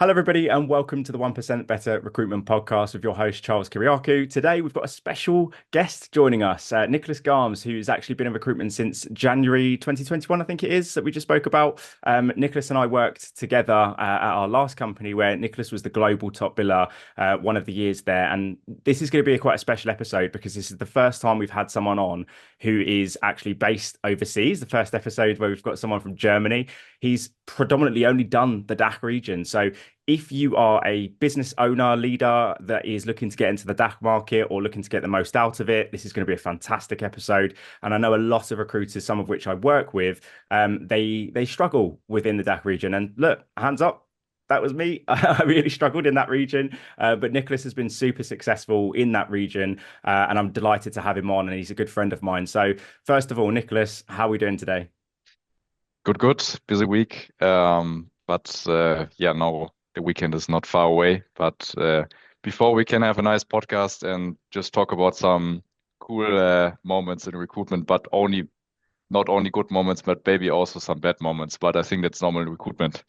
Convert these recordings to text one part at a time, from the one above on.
Hello, everybody, and welcome to the 1% Better Recruitment Podcast with your host, Charles Kiriakou. Today, we've got a special guest joining us, Niclas Garms, who's actually been in recruitment since January 2021, I think it is, that we just spoke about. Niclas and I worked together at our last company where Niclas was the global top biller one of the years there. And this is going to be quite a special episode because this is the first time we've had someone on who is actually based overseas. The first episode where we've got someone from Germany. He's predominantly only done the DACH region. So if you are a business owner, leader that is looking to get into the DACH market or looking to get the most out of it, this is going to be a fantastic episode. And I know a lot of recruiters, some of which I work with, they struggle within the DACH region. And look, hands up. That was me. I really struggled in that region, but Niclas has been super successful in that region, and I'm delighted to have him on. And he's a good friend of mine. So, first of all, Niclas, how are we doing today? Good, good. Busy week. But yeah, no, the weekend is not far away. But before we can have a nice podcast and just talk about some cool moments in recruitment, but only not only good moments, but maybe also some bad moments. But I think that's normal in recruitment.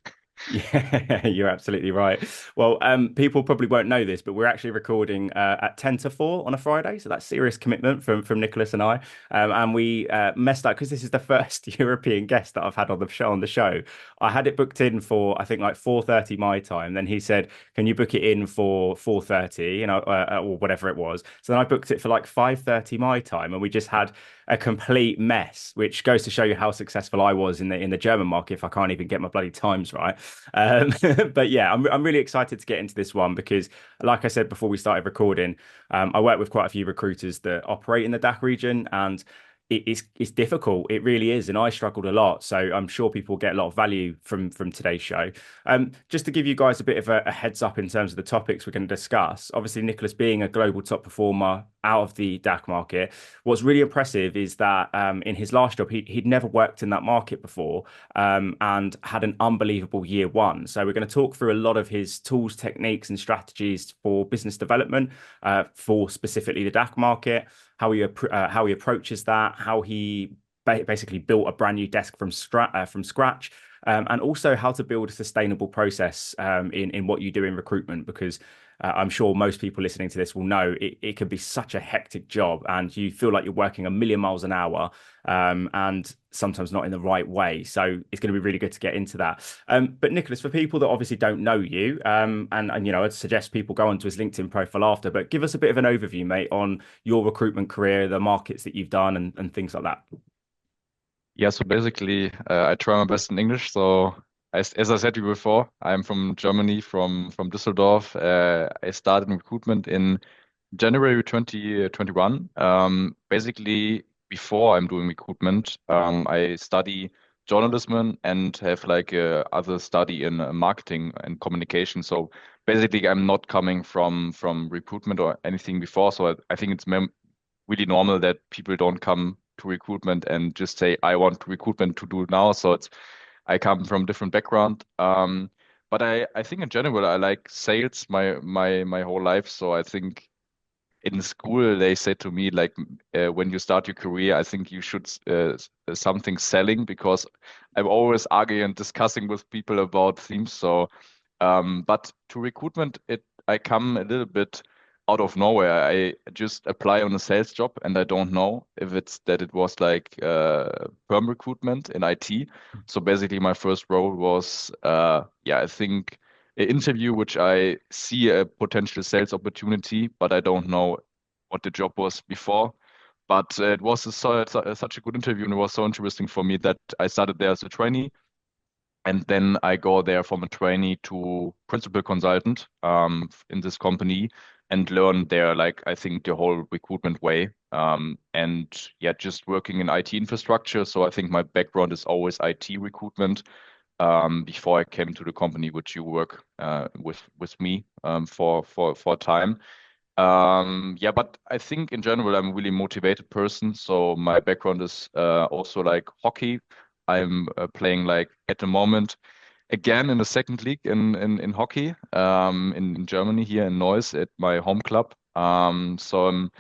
Yeah, you're absolutely right. Well, people probably won't know this, but we're actually recording at 10 to 4 on a Friday. So that's serious commitment from Nicholas and I. And we messed up because this is the first European guest that I've had on the show. I had it booked in for, I think, like 4:30 my time. Then he said, "Can you book it in for 4:30?" Or whatever it was. So then I booked it for like 5:30 my time, and we just had a complete mess, which goes to show you how successful I was in the German market if I can't even get my bloody times right. Um, but yeah, I'm really excited to get into this one because, like I said before we started recording, I work with quite a few recruiters that operate in the DACH region, and it's difficult. It really is, and I struggled a lot. So I'm sure people get a lot of value from today's show. Just to give you guys a bit of a heads up in terms of the topics we're going to discuss. Obviously, Nicholas being a global top performer out of the DACH market, what's really impressive is that in his last job, he'd never worked in that market before, and had an unbelievable year one. So we're going to talk through a lot of his tools, techniques, and strategies for business development for specifically the DACH market, how he approaches that, how he basically built a brand new desk from scratch. And also how to build a sustainable process in what you do in recruitment, because I'm sure most people listening to this will know it can be such a hectic job and you feel like you're working a million miles an hour, and sometimes not in the right way. So it's going to be really good to get into that. But Nicholas, for people that obviously don't know you, and I'd suggest people go onto his LinkedIn profile after, but give us a bit of an overview, mate, on your recruitment career, the markets that you've done, and things like that. Yeah, so basically, I try my best in English. So as I said to you before, I'm from Germany, from Düsseldorf. I started in recruitment in January 2021. Basically, before I'm doing recruitment, I study journalism and have like other study in marketing and communication. So basically, I'm not coming from recruitment or anything before. So I think it's really normal that people don't come to recruitment and just say, I want recruitment to do now. So I come from different background. But I think in general, I like sales my whole life. So I think in school they said to me like when you start your career I think you should something selling, because I'm always arguing and discussing with people about themes. So but to recruitment I come a little bit out of nowhere. I just apply on a sales job and I don't know if it's that it was like perm recruitment in IT. So basically my first role was yeah, I think an interview which I see a potential sales opportunity, but I don't know what the job was before. But it was such a good interview and it was so interesting for me that I started there as a trainee. And then I go there from a trainee to principal consultant in this company and learn there, like, I think the whole recruitment way. And yeah, just working in IT infrastructure. So I think my background is always IT recruitment before I came to the company which you work with me for a time. Yeah, but I think in general I'm a really motivated person. So my background is also like hockey. I'm playing like at the moment again in the second league in hockey in Germany here in Neuss at my home club. So I'm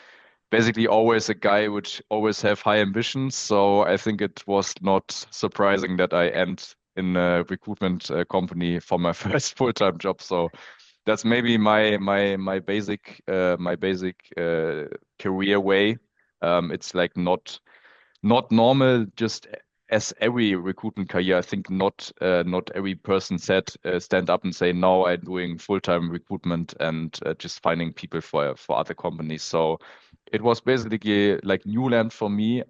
basically always a guy which always have high ambitions. So I think it was not surprising that I end in a recruitment company for my first full-time job. So that's maybe my basic career way. It's like not normal, just as every recruitment career. I think not every person said stand up and say, no, I'm doing full-time recruitment and just finding people for other companies. So it was basically like new land for me.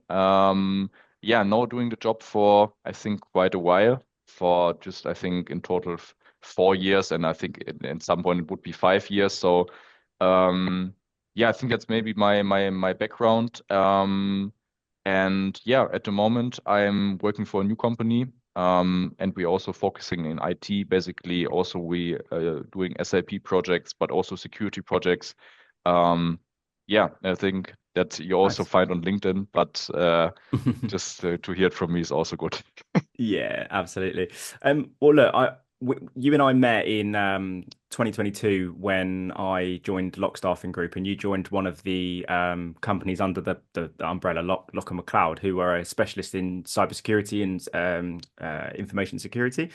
Yeah, now doing the job for I think quite a while, for just I think in total 4 years, and I think in some point it would be 5 years. So yeah, I think that's maybe my background. And yeah, at the moment, I'm working for a new company, and we're also focusing in IT. Basically, also we doing SAP projects, but also security projects. Um, yeah, I think that you also Nice. find on LinkedIn, but just to hear it from me is also good. Yeah, absolutely. Well, look, you and I met in 2022 when I joined Lock Staffing Group, and you joined one of the companies under the umbrella Lock and McCloud, who are a specialist in cybersecurity and information security.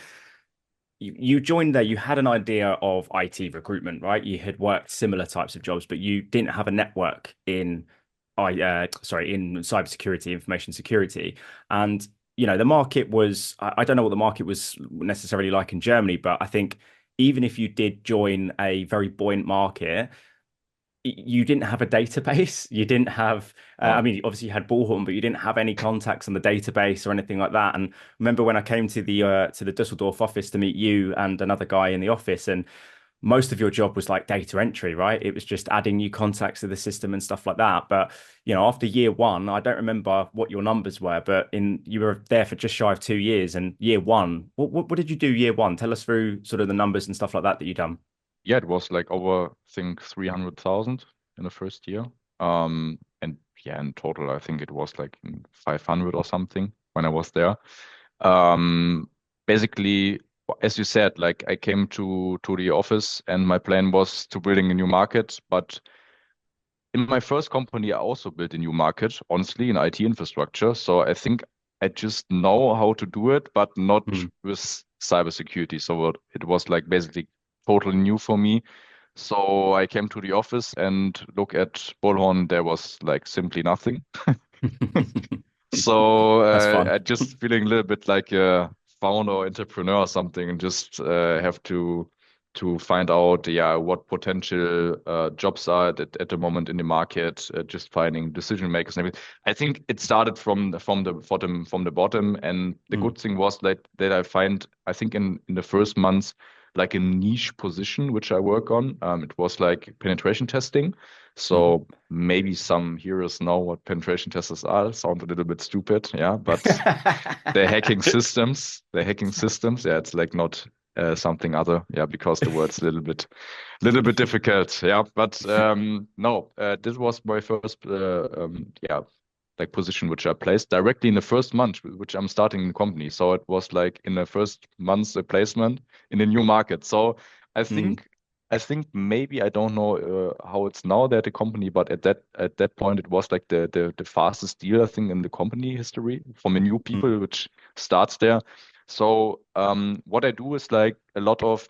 You joined there, you had an idea of IT recruitment, right? You had worked similar types of jobs, but you didn't have a network in in cybersecurity, information security. And the market was I don't know what the market was necessarily like in Germany, but I think even if you did join a very buoyant market, you didn't have a database. You didn't have, I No. mean, obviously you had Bullhorn, but you didn't have any contacts on the database or anything like that. And remember when I came to the Dusseldorf office to meet you and another guy in the office, and most of your job was like data entry, right? It was just adding new contacts to the system and stuff like that. But after year one, I don't remember what your numbers were, but in you were there for just shy of 2 years. And year one, what did you do year one? Tell us through sort of the numbers and stuff like that you done. Yeah, it was like over, I think, 300,000 in the first year. And yeah, in total, I think it was like 500 or something when I was there. Um, Basically, as you said, like I came to the office and my plan was to building a new market. But in my first company, I also built a new market, honestly, in IT infrastructure. So I think I just know how to do it, but not Mm. with cybersecurity. So it was like basically totally new for me. So I came to the office and look at Bullhorn. There was like simply nothing. So That's fun. I just feeling a little bit like a founder or entrepreneur or something, and just have to find out, yeah, what potential jobs are at the moment in the market. Just finding decision makers and everything. I think it started from the bottom, and the Mm, good thing was that I think in the first months like a niche position which I work on. It was like penetration testing. mm. So maybe some heroes know what penetration testers are. Sound a little bit stupid, yeah, but they're hacking systems. They're hacking systems. Yeah, it's like not something other. Yeah, because the word's a little bit difficult. Yeah, but no, this was my first yeah, like position which I placed directly in the first month which I'm starting in the company. So it was like in the first month's placement in a new market. So I Mm, think I think maybe I don't know how it's now there at the company, but at that point it was like the fastest deal I think in the company history from a new mm, people which starts there. So what I do is like a lot of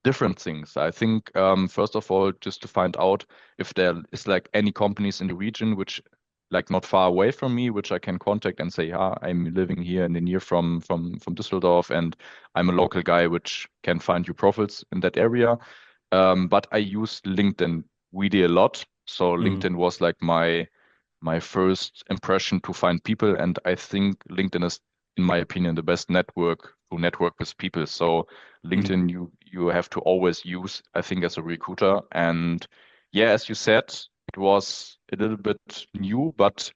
different things. I think first of all, just to find out if there is like any companies in the region which like not far away from me, which I can contact and say, yeah, I'm living here in the near from Düsseldorf, and I'm a local guy which can find you profiles in that area. But I use LinkedIn really a lot. So mm, LinkedIn was like my first impression to find people, and I think LinkedIn is, in my opinion, the best network to network with people. So mm, LinkedIn you have to always use, I think, as a recruiter. And yeah, as you said, it was a little bit new, but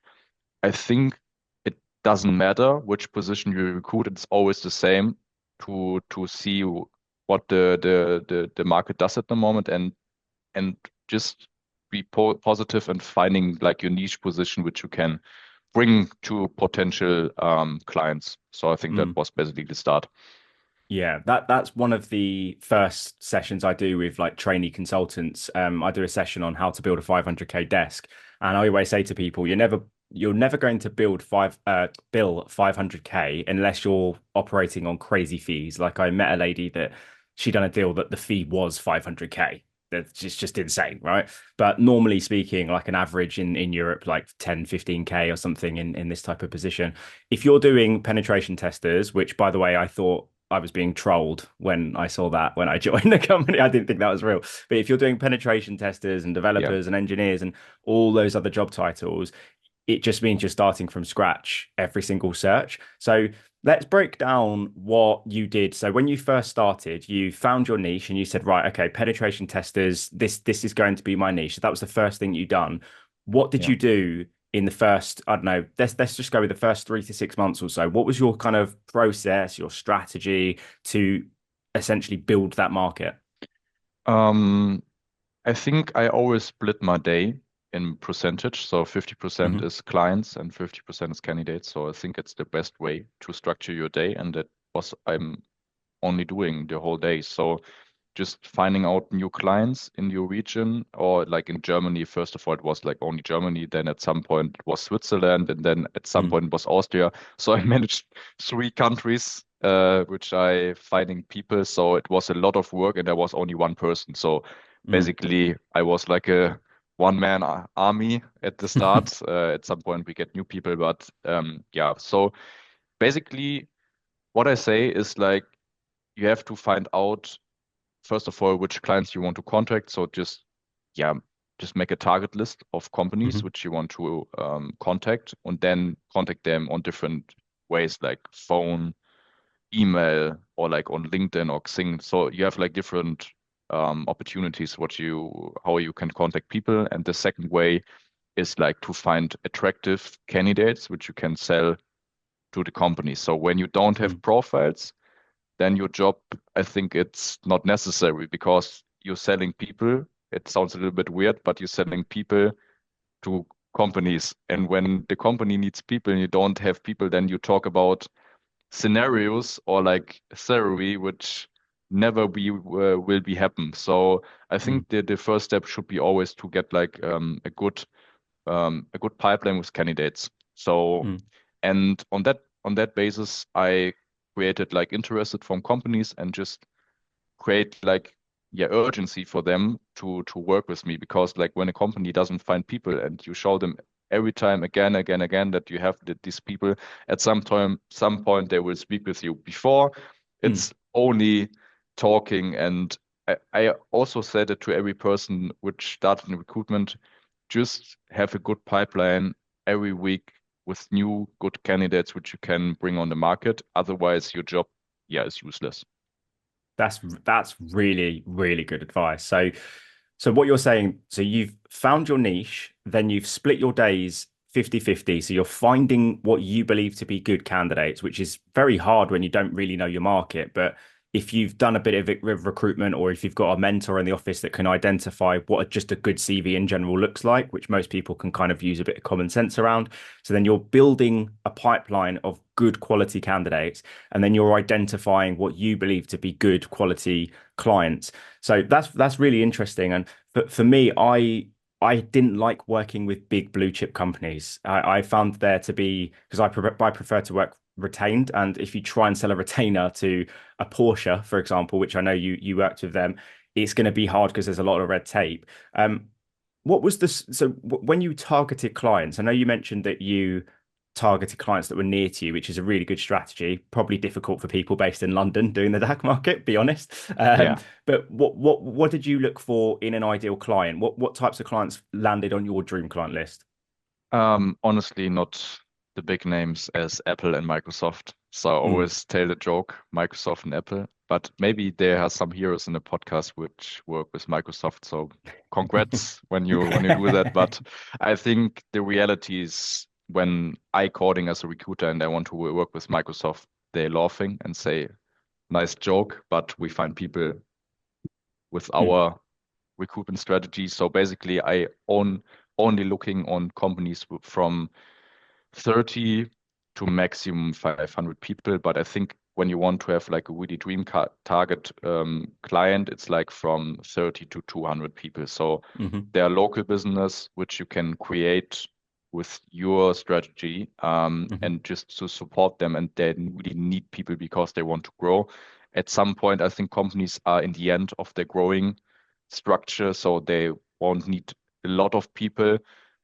I think it doesn't matter which position you recruit. It's always the same to see what the market does at the moment, and just be positive and finding like your niche position which you can bring to potential clients. So I think that mm. was basically the start. Yeah, that's one of the first sessions I do with like trainee consultants. I do a session on how to build a 500K desk, and I always say to people, you're never you're never going to bill 500K unless you're operating on crazy fees. Like I met a lady that she done a deal that the fee was 500K. That's just insane, right? But normally speaking, like an average in Europe, like 10, 15K or something in this type of position. If you're doing penetration testers, which by the way, I thought I was being trolled when I saw that when I joined the company. I didn't think that was real. But if you're doing penetration testers and Yeah. developers and engineers and all those other job titles, it just means you're starting from scratch every single search. So let's break down what you did. So when you first started, you found your niche and you said, right, okay, penetration testers, this is going to be my niche. So that was the first thing you done. What did Yeah. you do in the first, I don't know, let's just go with the first 3 to 6 months or so. What was your kind of process, your strategy to essentially build that market? Um, I think I always split my day in percentage. So 50% Hmm. is clients and 50% is candidates. So I think it's the best way to structure your day. And that was I'm only doing the whole day. So just finding out new clients in your region, or like in Germany, first of all, it was like only Germany. Then at some point it was Switzerland, and then at some Mm, point it was Austria. So I managed 3 countries, which I finding people. So it was a lot of work, and there was only one person. So mm. basically, I was like a one-man army at the start. At some point, we get new people, but yeah. So basically, what I say is like you have to find out first of all, which clients you want to contact. So yeah, just make a target list of companies Mhm. which you want to contact, and then contact them on different ways, like phone, email, or like on LinkedIn or Xing. So you have like different opportunities how you can contact people. And the second way is like to find attractive candidates which you can sell to the company. So when you don't have Mm, profiles, then your job, I think it's not necessary because you're selling people. It sounds a little bit weird, but you're selling people to companies. And when the company needs people and you don't have people, then you talk about scenarios or like salary, which never will be happen. So I mm, think the first step should be always to get like a good pipeline with candidates. So mm. and on that basis, I created like interested from companies and just create like yeah urgency for them to work with me, because like when a company doesn't find people and you show them every time again that you have these people, at some point they will speak with you. Before Mm. it's only talking. And I also said it to every person which started in recruitment: just have a good pipeline every week with new good candidates which you can bring on the market. Otherwise your job yeah is useless. That's really, really good advice. So what you're saying, so you've found your niche, then you've split your days 50-50. So you're finding what you believe to be good candidates, which is very hard when you don't really know your market. But if you've done a bit of recruitment, or if you've got a mentor in the office that can identify what just a good CV in general looks like, which most people can kind of use a bit of common sense around. So then you're building a pipeline of good quality candidates, and then you're identifying what you believe to be good quality clients. So that's really interesting. And for me, I didn't like working with big blue chip companies. I found there to be, because I prefer to work retained. And if you try and sell a retainer to a Porsche, for example, which I know you worked with them, it's going to be hard because there's a lot of red tape. What was this? So when you targeted clients, I know you mentioned that you targeted clients that were near to you, which is a really good strategy. Probably difficult for people based in London doing the DACH market, be honest. Yeah. But what did you look for in an ideal client? What types of clients landed on your dream client list? Honestly, not the big names as Apple and Microsoft. So I Mm. always tell the joke, Microsoft and Apple. But maybe there are some heroes in the podcast which work with Microsoft. So congrats when you do that. But I think the reality is when I coding as a recruiter and I want to work with Microsoft, they're laughing and say, nice joke, but we find people with Mm. our recruitment strategy. So basically, only looking on companies from 30 to maximum 500 people. But I think when you want to have like a really dream target client, it's like from 30 to 200 people. So Hmm. they are local business which you can create. with your strategy, Hmm. and just to support them, and they really need people because they want to grow. At some point, I think companies are in the end of their growing structure, so they won't need a lot of people.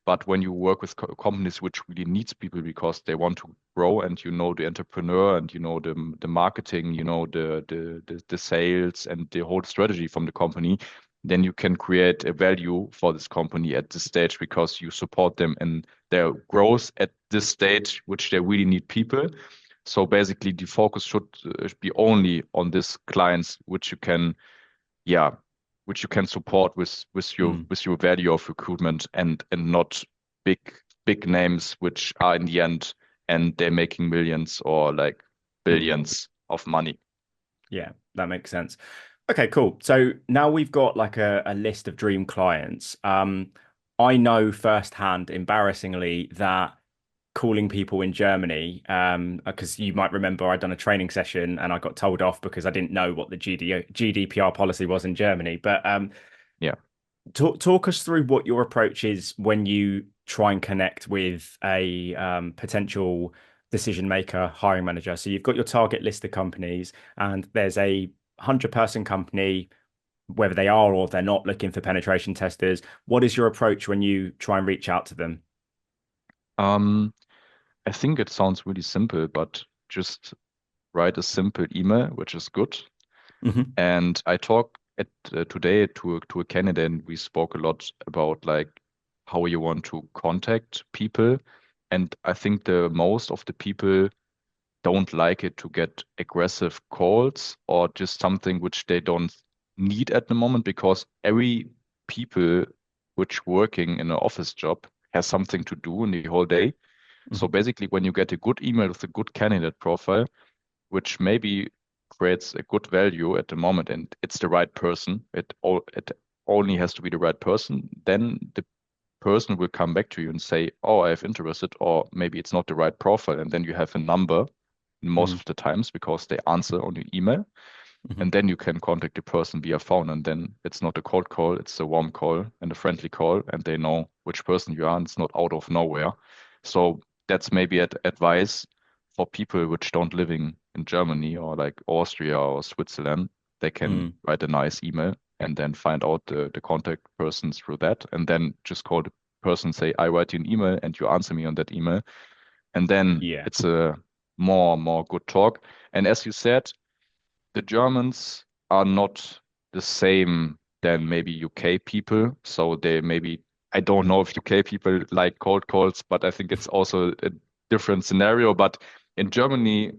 But when you work with companies which really needs people because they want to grow, and you know the entrepreneur, and you know the marketing, you know the sales and the whole strategy from the company, then you can create a value for this company at this stage because you support them in their growth at this stage, which they really need people. So basically, the focus should be only on these clients, which you can, yeah, which you can support Mm. with your value of recruitment, and not big big names which are in the end, and they're making millions or like Mm. billions of money. Yeah, that makes sense. Okay, cool. So now we've got like a list of dream clients. I know firsthand, embarrassingly, that calling people in Germany, because you might remember I'd done a training session and I got told off because I didn't know what the GDPR policy was in Germany. But Yeah. talk us through what your approach is when you try and connect with a potential decision maker, hiring manager. So you've got your target list of companies, and there's a 100-person company, whether they are or they're not looking for penetration testers. What is your approach when you try and reach out to them? Um, I think it sounds really simple, but just write a simple email, which is good. Hmm. And I talked today to a candidate, and we spoke a lot about like how you want to contact people. And I think the most of the people don't like it to get aggressive calls or just something which they don't need at the moment, because every people which working in an office job has something to do in the whole day. So Hmm. basically, when you get a good email with a good candidate profile, which maybe creates a good value at the moment, and it's the right person, it only has to be the right person, then the person will come back to you and say, oh, I have interested, or maybe it's not the right profile, and then you have a number most Hmm. of the times because they answer on your email, Hmm. and then you can contact the person via phone, and then it's not a cold call, it's a warm call and a friendly call, and they know which person you are, and it's not out of nowhere. So that's maybe advice for people which don't living in Germany or like Austria or Switzerland. They can Mm. write a nice email and then find out the contact person through that, and then just call the person, say, I write you an email and you answer me on that email. And then Yeah. it's a more good talk. And as you said, the Germans are not the same than maybe UK people. So they maybe, I don't know if UK people like cold calls, but I think it's also a different scenario. But in Germany,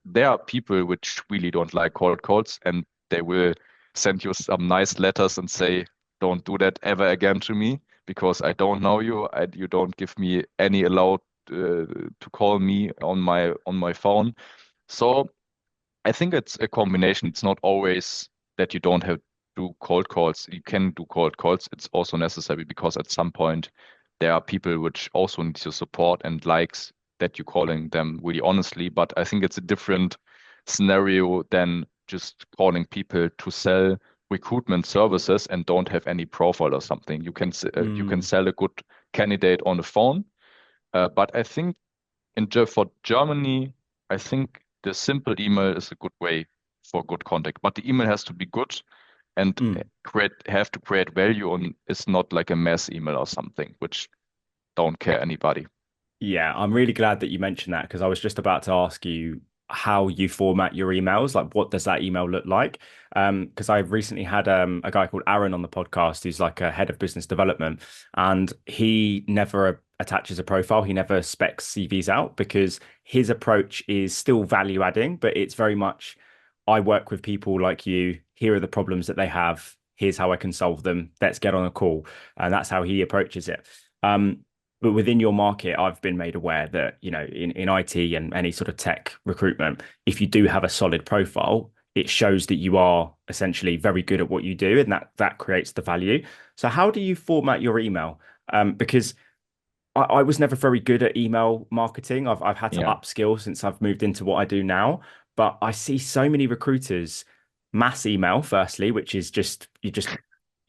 there are people which really don't like cold calls, and they will send you some nice letters and say, don't do that ever again to me because I don't know you. You don't give me any allowed to call me on my phone. So I think it's a combination. It's not always that you don't have to do cold calls. You can do cold calls. It's also necessary because at some point there are people which also need your support and likes that you're calling them really honestly. But I think it's a different scenario than just calling people to sell recruitment services and don't have any profile or something. You can Mm. sell a good candidate on the phone, but I think for Germany, I think the simple email is a good way for good contact. But the email has to be good and Mm. have to create value on. It's not like a mass email or something, which don't care anybody. Yeah, I'm really glad that you mentioned that because I was just about to ask you how you format your emails. Like, what does that email look like? Because I've recently had a guy called Aaron on the podcast who's like a head of business development, and he never attaches a profile. He never specs CVs out because his approach is still value adding, but it's very much I work with people like you. Here are the problems that they have. Here's how I can solve them. Let's get on a call, and that's how he approaches it. But within your market, I've been made aware that, in IT and any sort of tech recruitment, if you do have a solid profile, it shows that you are essentially very good at what you do, and that creates the value. So how do you format your email? Because I was never very good at email marketing. I've had to Yeah. upskill since I've moved into what I do now. But I see so many recruiters mass email, firstly, which is just you just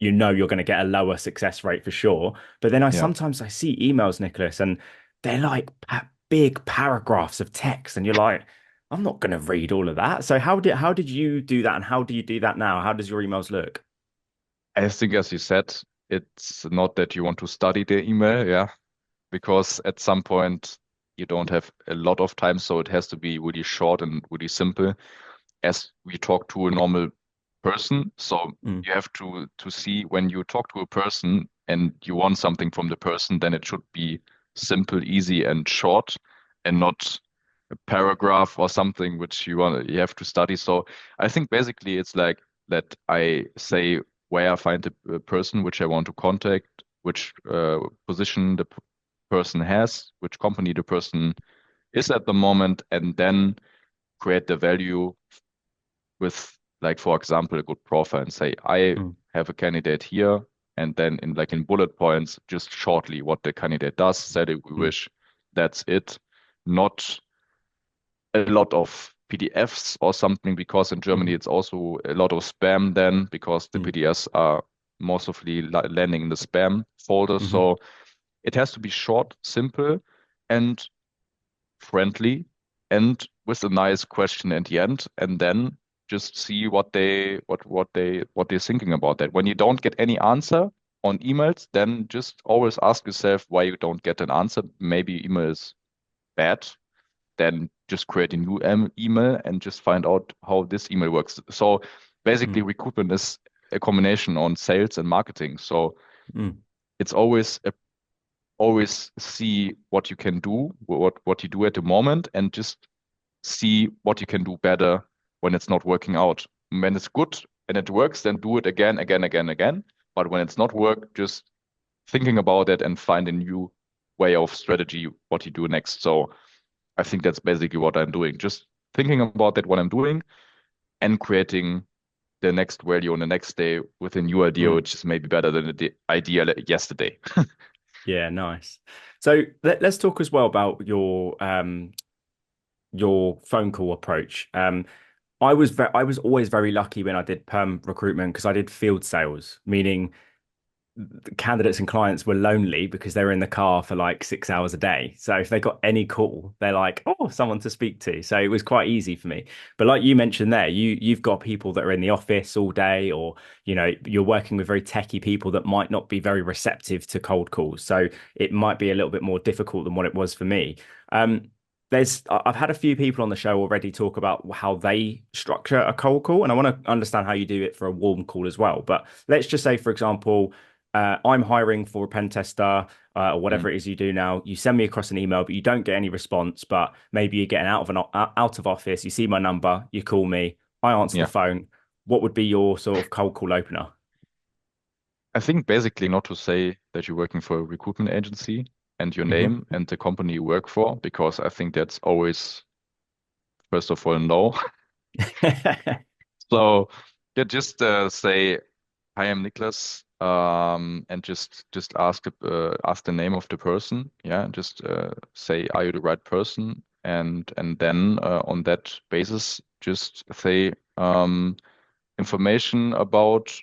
you know you're going to get a lower success rate for sure. But then Yeah. I see emails, Nicholas, and they're like big paragraphs of text, and you're like, I'm not going to read all of that. So how did you do that, and how do you do that now? How does your emails look? I think, as you said, it's not that you want to study the email, yeah, because at some point you don't have a lot of time, so it has to be really short and really simple as we talk to a normal person. So Mm, you have to see when you talk to a person and you want something from the person, then it should be simple, easy, and short, and not a paragraph or something which you have to study. So I think basically it's like that I say where I find the person which I want to contact, which position the person has, which company the person is at the moment, and then create the value with, like, for example, a good profile and say, I mm, have a candidate here, and then in bullet points, just shortly what the candidate does, salary we mm, wish, that's it. Not a lot of PDFs or something, because in Germany mm, it's also a lot of spam then, because the mm, PDFs are mostly landing in the spam folder. mm, So it has to be short, simple, and friendly, and with a nice question at the end, and then just see what they're thinking about that. When you don't get any answer on emails, then just always ask yourself why you don't get an answer. Maybe email is bad. Then just create a new email and just find out how this email works. So basically, mm, recruitment is a combination on sales and marketing. So mm, it's always see what you can do, what you do at the moment, and just see what you can do better when it's not working out. When it's good and it works, then do it again, again, again, again. But when it's not work, just thinking about it and find a new way of strategy, what you do next. So I think that's basically what I'm doing. Just thinking about that, what I'm doing, and creating the next value on the next day with a new idea, mm. which is maybe better than the idea yesterday. Yeah, nice. So let's talk as well about your phone call approach. I was always very lucky when I did perm recruitment because I did field sales, meaning the candidates and clients were lonely because they were in the car for like 6 hours a day. So if they got any call, they're like, "Oh, someone to speak to." So it was quite easy for me. But like you mentioned there, you've got people that are in the office all day, or you're working with very techie people that might not be very receptive to cold calls. So it might be a little bit more difficult than what it was for me. Um, I've had a few people on the show already talk about how they structure a cold call, and I want to understand how you do it for a warm call as well. But let's just say, for example, I'm hiring for a pen tester, or Mm, whatever it is you do now. You send me across an email, but you don't get any response. But maybe you're getting out of office. You see my number, you call me, I answer the yeah. phone. What would be your sort of cold call opener? I think basically not to say that you're working for a recruitment agency and your Hmm. name and the company you work for, because I think that's always, first of all, no. So yeah, just say, "Hi, I'm Niclas," and just ask the name of the person. Yeah, just say, "Are you the right person?" And then on that basis, just say information about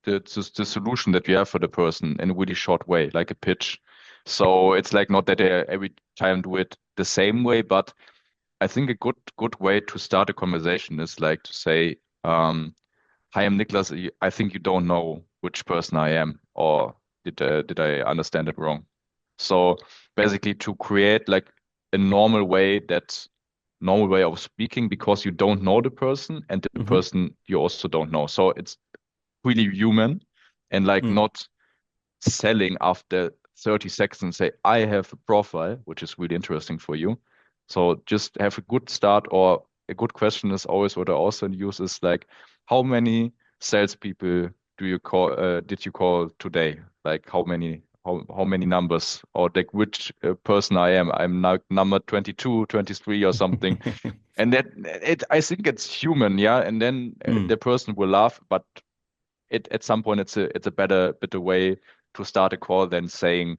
the solution that we have for the person in a really short way, like a pitch. So it's like not that I every time do it the same way, but I think a good way to start a conversation is like to say, "Hi, I'm Niklas. I think you don't know which person I am, or did I understand it wrong?" So basically, to create like a normal way of speaking, because you don't know the person and the Hmm. person you also don't know. So it's really human, and like Mm, not selling after 30 seconds and say, "I have a profile," which is really interesting for you. So just have a good start, or a good question is always what I also use is like, how many salespeople did you call today? Like how many numbers, or like which person I am. I'm now number 22, 23 or something. And I think it's human, yeah. And then mm, the person will laugh, but at some point it's a better way to start a call than saying,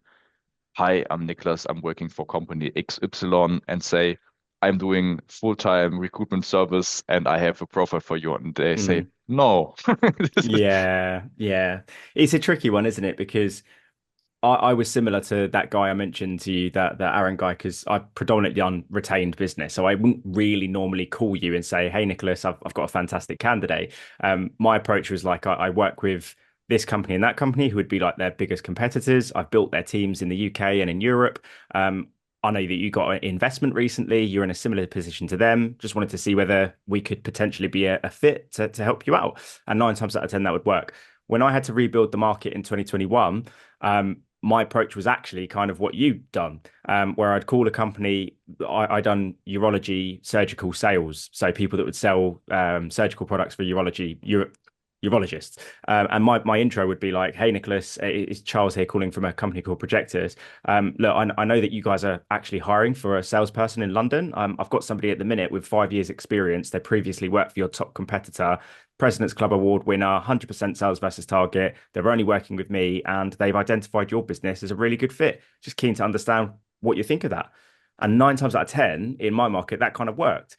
"Hi, I'm Niklas. I'm working for company XY," and say, "I'm doing full-time recruitment service and I have a profile for you." And they say, mm. no. Yeah, yeah. It's a tricky one, isn't it? Because I was similar to that guy I mentioned to you, that Aaron guy, because I predominantly done retained business. So I wouldn't really normally call you and say, "Hey, Nicholas, I've got a fantastic candidate." My approach was like, I work with this company and that company who would be like their biggest competitors. I've built their teams in the UK and in Europe. I know that you got an investment recently. You're in a similar position to them. Just wanted to see whether we could potentially be a fit to help you out. And nine times out of 10, that would work. When I had to rebuild the market in 2021, my approach was actually kind of what you've done, where I'd call a company. I done urology surgical sales, so people that would sell surgical products for urologists. And my intro would be like, "Hey, Nicholas, it's Charles here calling from a company called Projectors. Look, I know that you guys are actually hiring for a salesperson in London. I've got somebody at the minute with 5 years experience. They previously worked for your top competitor. President's Club Award winner, 100% sales versus target. They're only working with me and they've identified your business as a really good fit. Just keen to understand what you think of that." And nine times out of 10 in my market, that kind of worked.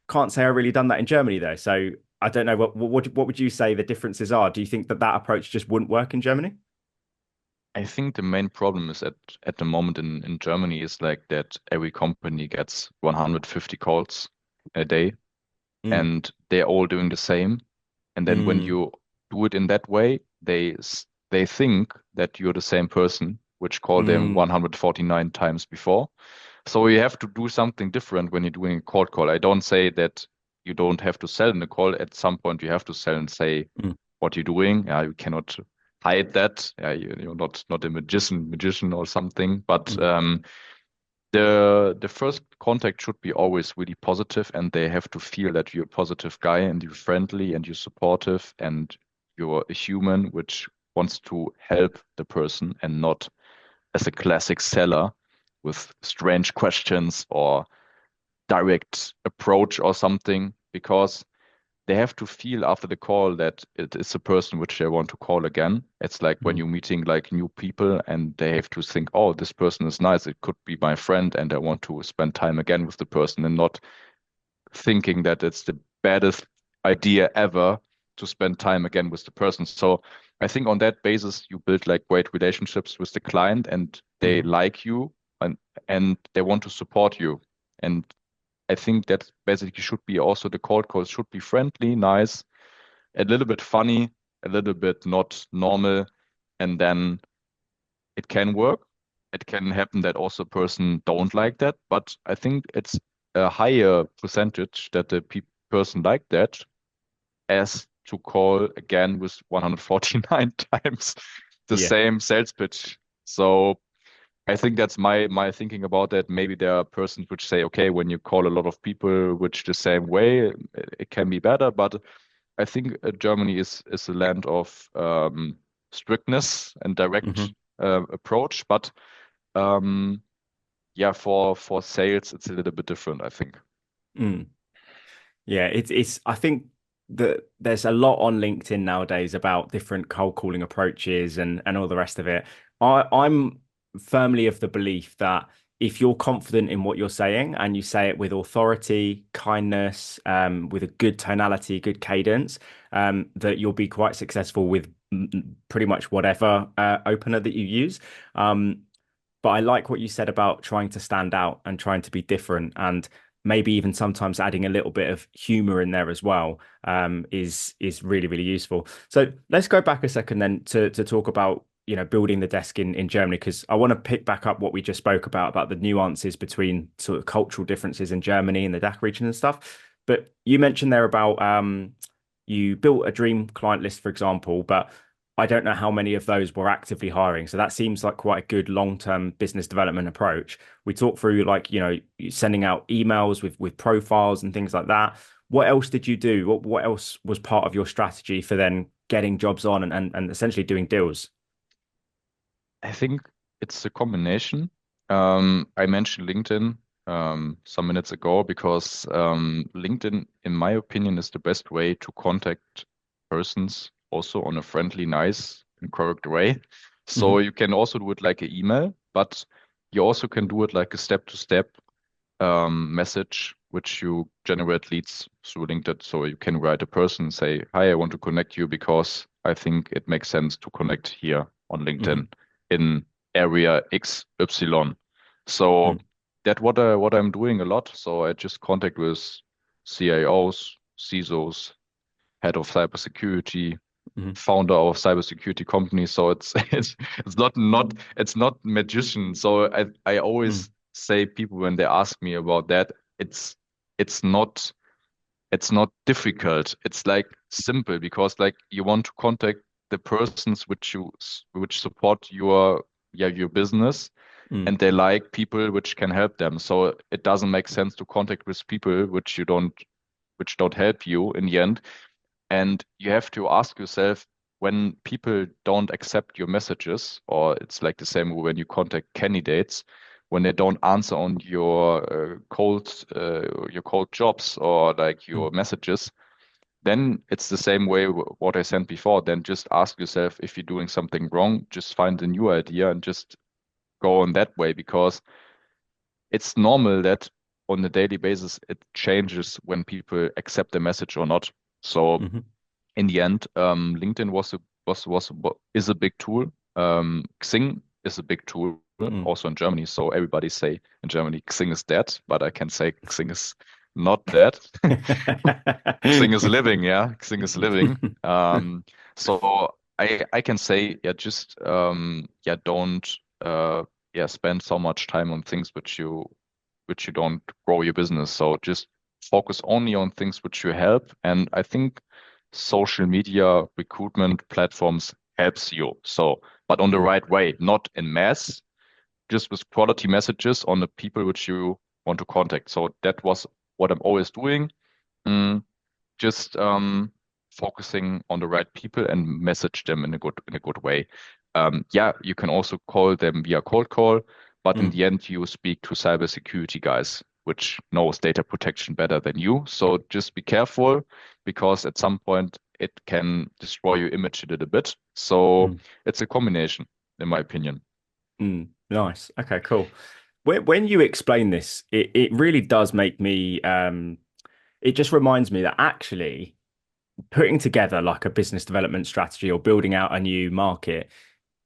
Can't say I really done that in Germany though. So I don't know what would you say the differences are? Do you think that that approach just wouldn't work in Germany? I think the main problem is at the moment in Germany is like that every company gets 150 calls a day Mm, and they're all doing the same. And then when mm, you do it in that way, they think that you're the same person, which called them mm, 149 times before. So you have to do something different when you're doing a cold call. I don't say that you don't have to sell in the call. At some point, you have to sell and say mm, what you're doing. You cannot hide that. You're not a magician or something. But mm, the first contact should be always really positive, and they have to feel that you're a positive guy and you're friendly and you're supportive and you're a human which wants to help the person and not as a classic seller with strange questions or direct approach or something, because they have to feel after the call that it is a person which they want to call again. It's like when mm, you're meeting like new people and they have to think, oh, this person is nice. It could be my friend and I want to spend time again with the person, and not thinking that it's the baddest idea ever to spend time again with the person. So I think on that basis, you build like great relationships with the client and they mm, like you and they want to support you. And I think that basically should be also the cold calls should be friendly, nice, a little bit funny, a little bit not normal, and then it can work. It can happen that also a person don't like that, but I think it's a higher percentage that the pe person like that as to call again with 149 times the yeah. same sales pitch. So I think that's my thinking about that. Maybe there are persons which say, okay, when you call a lot of people which the same way, it can be better. But I think Germany is a land of strictness and direct Hmm. approach. But um, yeah, for sales, it's a little bit different, I think. Mm. Yeah, it's I think that there's a lot on LinkedIn nowadays about different cold calling approaches and all the rest of it. I'm firmly of the belief that if you're confident in what you're saying and you say it with authority, kindness, with a good tonality, good cadence, that you'll be quite successful with pretty much whatever opener that you use. Um, but I like what you said about trying to stand out and trying to be different, and maybe even sometimes adding a little bit of humor in there as well, is really, really useful. So let's go back a second then to talk about, building the desk in Germany, because I want to pick back up what we just spoke about the nuances between sort of cultural differences in Germany and the DACH region and stuff. But you mentioned there about you built a dream client list, for example, but I don't know how many of those were actively hiring. So that seems like quite a good long-term business development approach. We talked through like, sending out emails with profiles and things like that. What else did you do? What else was part of your strategy for then getting jobs on and essentially doing deals? I think it's a combination. I mentioned LinkedIn some minutes ago because LinkedIn, in my opinion, is the best way to contact persons also on a friendly, nice, and correct way. So Hmm. you can also do it like an email, but you also can do it like a step-to-step message which you generate leads through LinkedIn. So you can write a person, say, hi, I want to connect you because I think it makes sense to connect here on Hmm. LinkedIn in area XY. So Mm. that what I'm doing a lot. So I just contact with CIOs, CISOs, head of cybersecurity, Hmm. founder of cybersecurity company. So it's it's it's not magician. So I Mm. always say people when they ask me about that, it's it's not it's not difficult. It's like simple because like you want to contact the persons which support your business Mm. and they like people which can help them. So it doesn't make sense to contact with people which don't help you in the end. And you have to ask yourself when people don't accept your messages, or it's like the same when you contact candidates, when they don't answer on your cold jobs or like your Mm. messages, then it's the same way what I said before. Then just ask yourself if you're doing something wrong, just find a new idea and just go on that way because it's normal that on a daily basis it changes when people accept the message or not. So Hmm. in the end, LinkedIn is a big tool. Xing is a big tool Mm. also in Germany. So everybody say in Germany Xing is dead, but I can say Xing is not dead. Xing is living, yeah. Xing is living. So I can say yeah, just yeah, don't yeah spend so much time on things which you don't grow your business. So just focus only on things which you help. And I think social media recruitment platforms helps you. So, but on the Mm. right way, not in mass, just with quality messages on the people which you want to contact. So that was what I'm always doing. Mm, just focusing on the right people and message them in a good way. Yeah, you can also call them via cold call, but in Mm. the end, you speak to cybersecurity guys, which knows data protection better than you. So just be careful because at some point it can destroy your image a little bit. So Mm. it's a combination, in my opinion. Mm. Nice. Okay, cool. When you explain this, it really does make me it just reminds me that actually putting together like a business development strategy or building out a new market,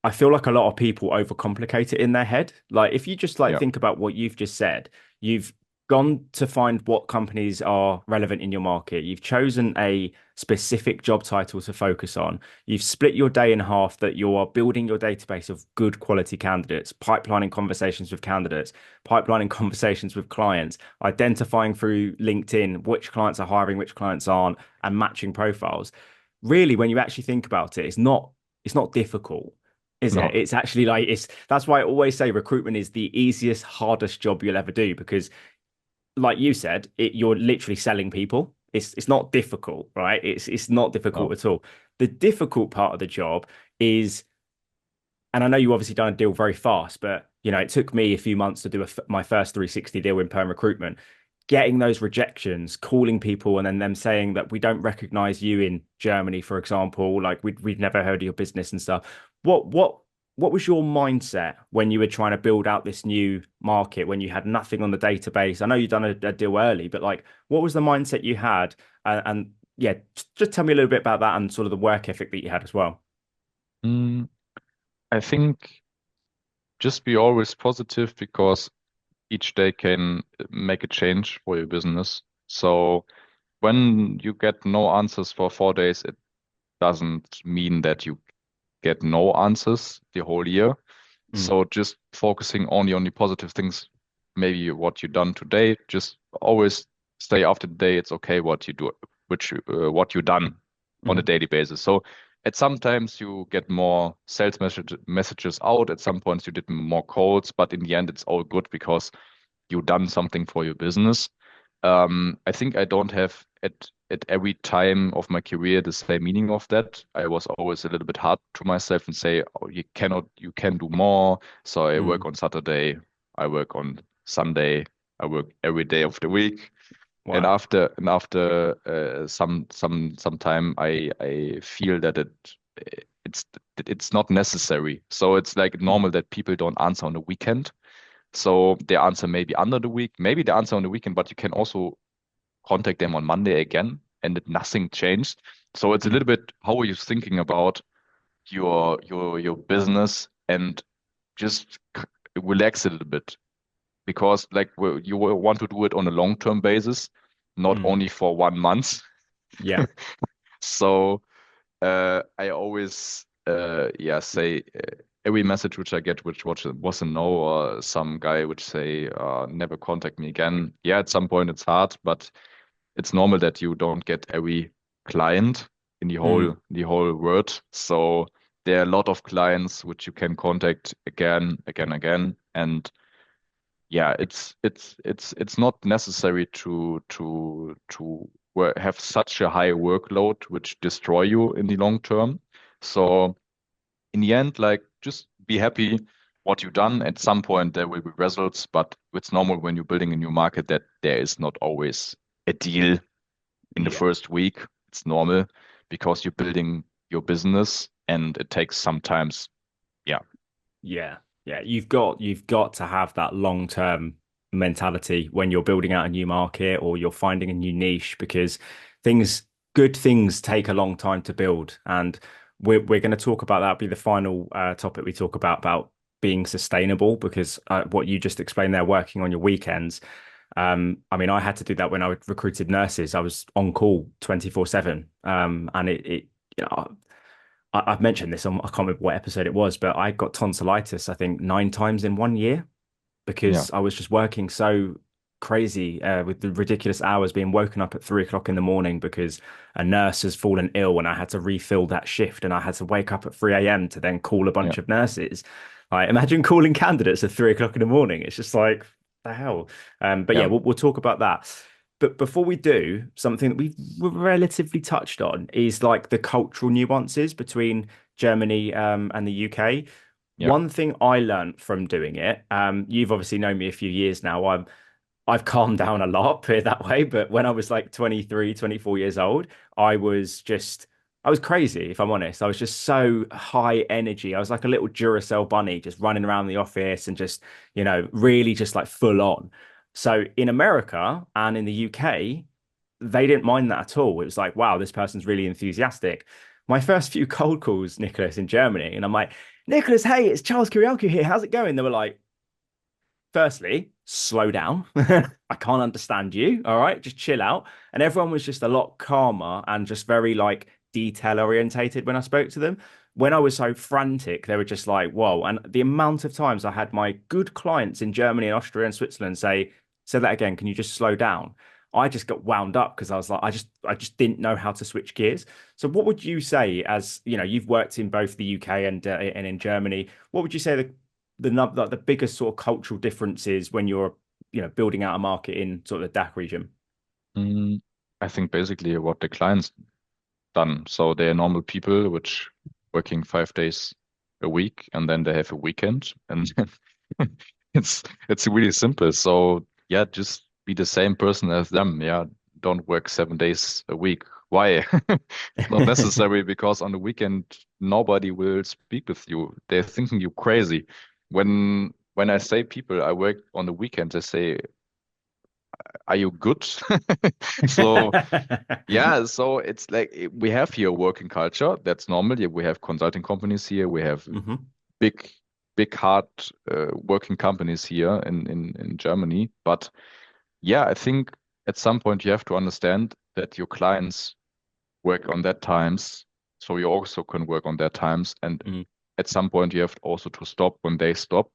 I feel like a lot of people overcomplicate it in their head. Like if you just like Yeah. think about what you've just said, you've gone to find what companies are relevant in your market. You've chosen a specific job title to focus on. You've split your day in half that you are building your database of good quality candidates, pipelining conversations with candidates, pipelining conversations with clients, identifying through LinkedIn which clients are hiring, which clients aren't, and matching profiles. Really, when you actually think about it, it's not difficult, is it? No, It's actually like it's that's why I always say recruitment is the easiest, hardest job you'll ever do because, like you said, you're literally selling people. It's not difficult, right? It's not difficult no. at all. The difficult part of the job is, and I know you obviously done a deal very fast, but it took me a few months to do my first 360 deal in perm recruitment. Getting those rejections, calling people, and then them saying that we don't recognize you in Germany, for example, like we've never heard of your business and stuff. What was your mindset when you were trying to build out this new market when you had nothing on the database? I know you've done a deal early, but like, what was the mindset you had? And yeah, just tell me a little bit about that and sort of the work ethic that you had as well. Mm, I think just be always positive because each day can make a change for your business. So when you get no answers for 4 days, it doesn't mean that you get no answers the whole year. Mm. So just focusing only on the positive things, maybe what you done today, just always say after the day, it's okay what you do, what you done on a Mhm. daily basis. So at sometimes you get more messages out. At some points you did more calls, but in the end it's all good because you done something for your business. I think I don't have at every time of my career the same meaning of that. I was always a little bit hard to myself and say, oh, you can do more. So I work Mm. on Saturday, I work on Sunday, I work every day of the week. And Wow. after some time, I feel that it's it's not necessary. So it's like normal that people don't answer on the weekend. So they answer maybe under the week, maybe they answer on the weekend, but you can also contact them on Monday again, and nothing changed. So it's a Mm. little bit how are you thinking about your business, and just relax a little bit, because like you will want to do it on a long-term basis, not Mm. only for 1 month. Yeah. So I always yeah say every message which I get was a no, or some guy which say never contact me again. Yeah, at some point it's hard, but it's normal that you don't get every client in Mm. the whole world. So there are a lot of clients which you can contact again, again, again, and yeah, it's not necessary to have such a high workload which destroy you in the long term. So in the end, like just be happy what you've done. At some point there will be results, but it's normal when you're building a new market that there is not always a deal in the Yeah. first week. It's normal because you're building your business and it takes sometimes. Yeah, Yeah, yeah, you've got to have that long-term mentality when you're building out a new market or you're finding a new niche because things good things take a long time to build. And we're going to talk about that, be the final topic we talk about being sustainable because what you just explained there, working on your weekends. I mean, I had to do that when I recruited nurses. I was on call 24/7. And it you know, I've mentioned this on, I can't remember what episode it was, but I got tonsillitis, I think 9 times in 1 year yeah, because I was just working so crazy with the ridiculous hours, being woken up at 3 o'clock in the morning because a nurse has fallen ill and I had to refill that shift and I had to wake up at 3 a.m. to then call a yeah, bunch of nurses. Like, imagine calling candidates at 3 o'clock in the morning. It's just like, the hell. But yeah, yeah. we'll talk about that. But before we do, something that we've relatively touched on is like the cultural nuances between Germany and the UK. Yeah. One thing I learned from doing it, you've obviously known me a few years now. I've calmed down a lot, put it that way. But when I was like 23, 24 years old, I was just, I was crazy, if I'm honest. I was just so high energy. I was like a little Duracell bunny, just running around the office and just, really just like full on. So in America and in the UK, they didn't mind that at all. It was like, wow, this person's really enthusiastic. My first few cold calls, Nicholas, in Germany, and I'm like, Nicholas, hey, it's Charles Kiriakou here. How's it going? They were like, firstly, slow down. I can't understand you. All right, just chill out. And everyone was just a lot calmer and just very like detail orientated when I spoke to them. When I was so frantic, they were just like, whoa. And the amount of times I had my good clients in Germany and Austria and Switzerland say that again, can you just slow down? I just got wound up because I was like, I just didn't know how to switch gears. So what would you say as, you've worked in both the UK and in Germany, what would you say the biggest sort of cultural differences when you're building out a market in sort of the DACH region? Mm, I think basically what the clients done. So they're normal people which working 5 days a week, and then they have a weekend, and it's really simple. So yeah, just be the same person as them. Yeah, don't work 7 days a week. Why? It's not necessary, because on the weekend nobody will speak with you. They're thinking you crazy. When I say people I work on the weekend, they say, "Are you good?" So yeah, so it's like we have here working culture. That's normal. Yeah, we have consulting companies here. We have Hmm. big, big, hard working companies here in Germany. But yeah, I think at some point you have to understand that your clients work on their times, so you also can work on their times. And Mm. at some point you have also to stop when they stop.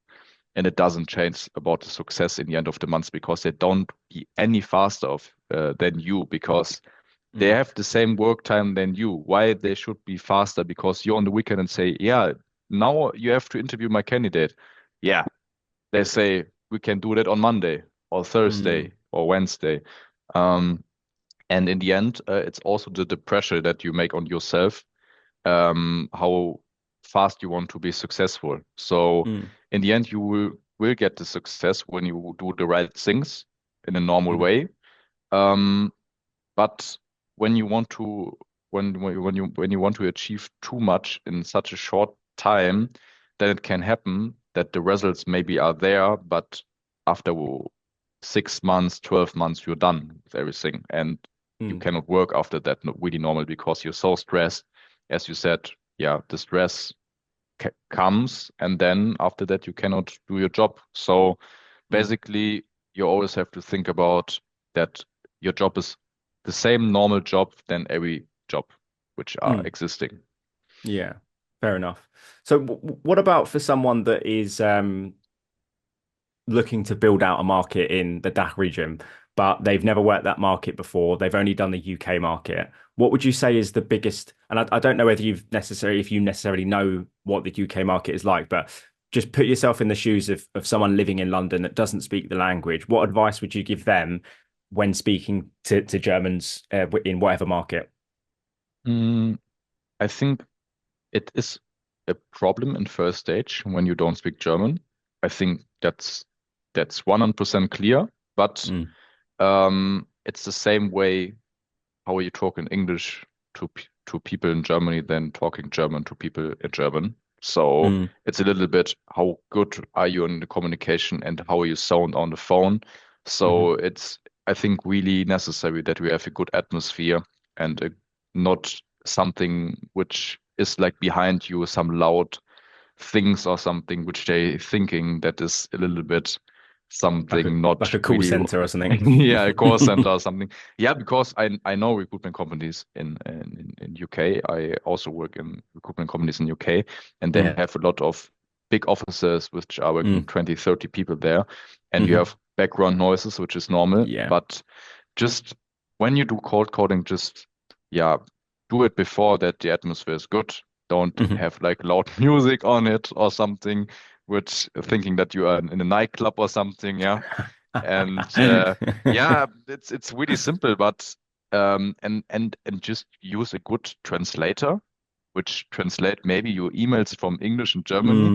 And it doesn't change about the success in the end of the month, because they don't be any faster than you, because they Mm. have the same work time than you. Why they should be faster? Because you're on the weekend and say, yeah, now you have to interview my candidate. Yeah, they say we can do that on Monday or Mm. Thursday or Wednesday. Um, and in the end, it's also the pressure that you make on yourself, how fast you want to be successful. So Mm. in the end, you will get the success when you do the right things in a normal Mm. way. Um, but when you want to when you want to achieve too much in such a short time, then it can happen that the results maybe are there, but after 6 months, 12 months, you're done with everything. And you Mm, cannot work after that really normal because you're so stressed. As you said, yeah, the stress comes, and then after that, you cannot do your job. So mm, basically, you always have to think about that your job is the same normal job than every job which are mm. existing. Yeah, fair enough. So, what about for someone that is looking to build out a market in the DACH region, but they've never worked that market before? They've only done the UK market. What would you say is the biggest? And I don't know whether if you necessarily know what the UK market is like, but just put yourself in the shoes of someone living in London that doesn't speak the language. What advice would you give them when speaking to Germans in whatever market? Mm, I think it is a problem in first stage when you don't speak German. I think that's 100% clear, but Mm, it's the same way how you talk in English to people in Germany than talking German to people in German. So mm, it's a little bit how good are you in the communication and how you sound on the phone. So mhm. it's, I think, really necessary that we have a good atmosphere and not something which is like behind you, some loud things or something which they thinking that is a little bit Like a something not like a call really center or something. yeah, a call center or something. Yeah, because I know recruitment companies in UK. I also work in recruitment companies in UK, and they Mm, have a lot of big offices which are working mm, 20, 30 people there, and you mhm. have background noises, which is normal. Yeah. But just when you do cold calling, just yeah, do it before that the atmosphere is good. Don't Mhm. have like loud music on it or something, which thinking that you are in a nightclub or something. Yeah, and yeah, it's really simple, but and just use a good translator, which translate maybe your emails from English and Germany,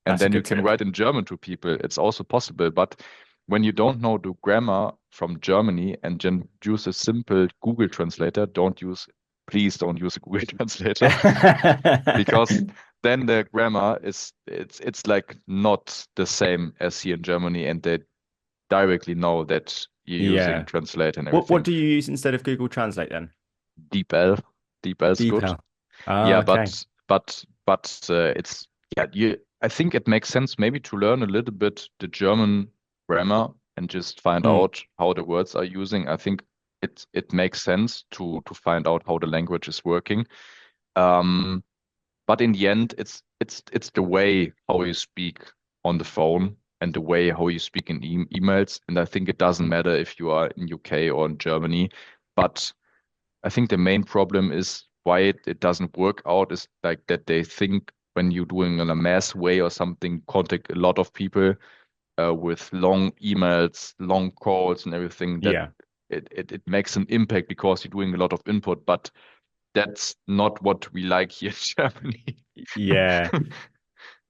and That's a then you good can tip. write in German to people. It's also possible, but when you don't know the grammar from Germany and then use a simple Google translator, please don't use a Google translator because then the grammar is it's like not the same as here in Germany, and they directly know that you're using Yeah. translate and What everything. do you use instead of Google Translate then? DeepL, DeepL's good. DeepL. Ah, Yeah, okay. but it's yeah. I think it makes sense maybe to learn a little bit the German grammar and just find Mm, out how the words are using. I think it makes sense to find out how the language is working. Um, but in the end, it's the way how you speak on the phone and the way how you speak in emails. And I think it doesn't matter if you are in UK or in Germany. But I think the main problem is why it doesn't work out is like that they think when you're doing in a mass way or something, contact a lot of people with long emails, long calls and everything, that yeah. it makes an impact because you're doing a lot of input. But that's not what we like here in Germany. Yeah.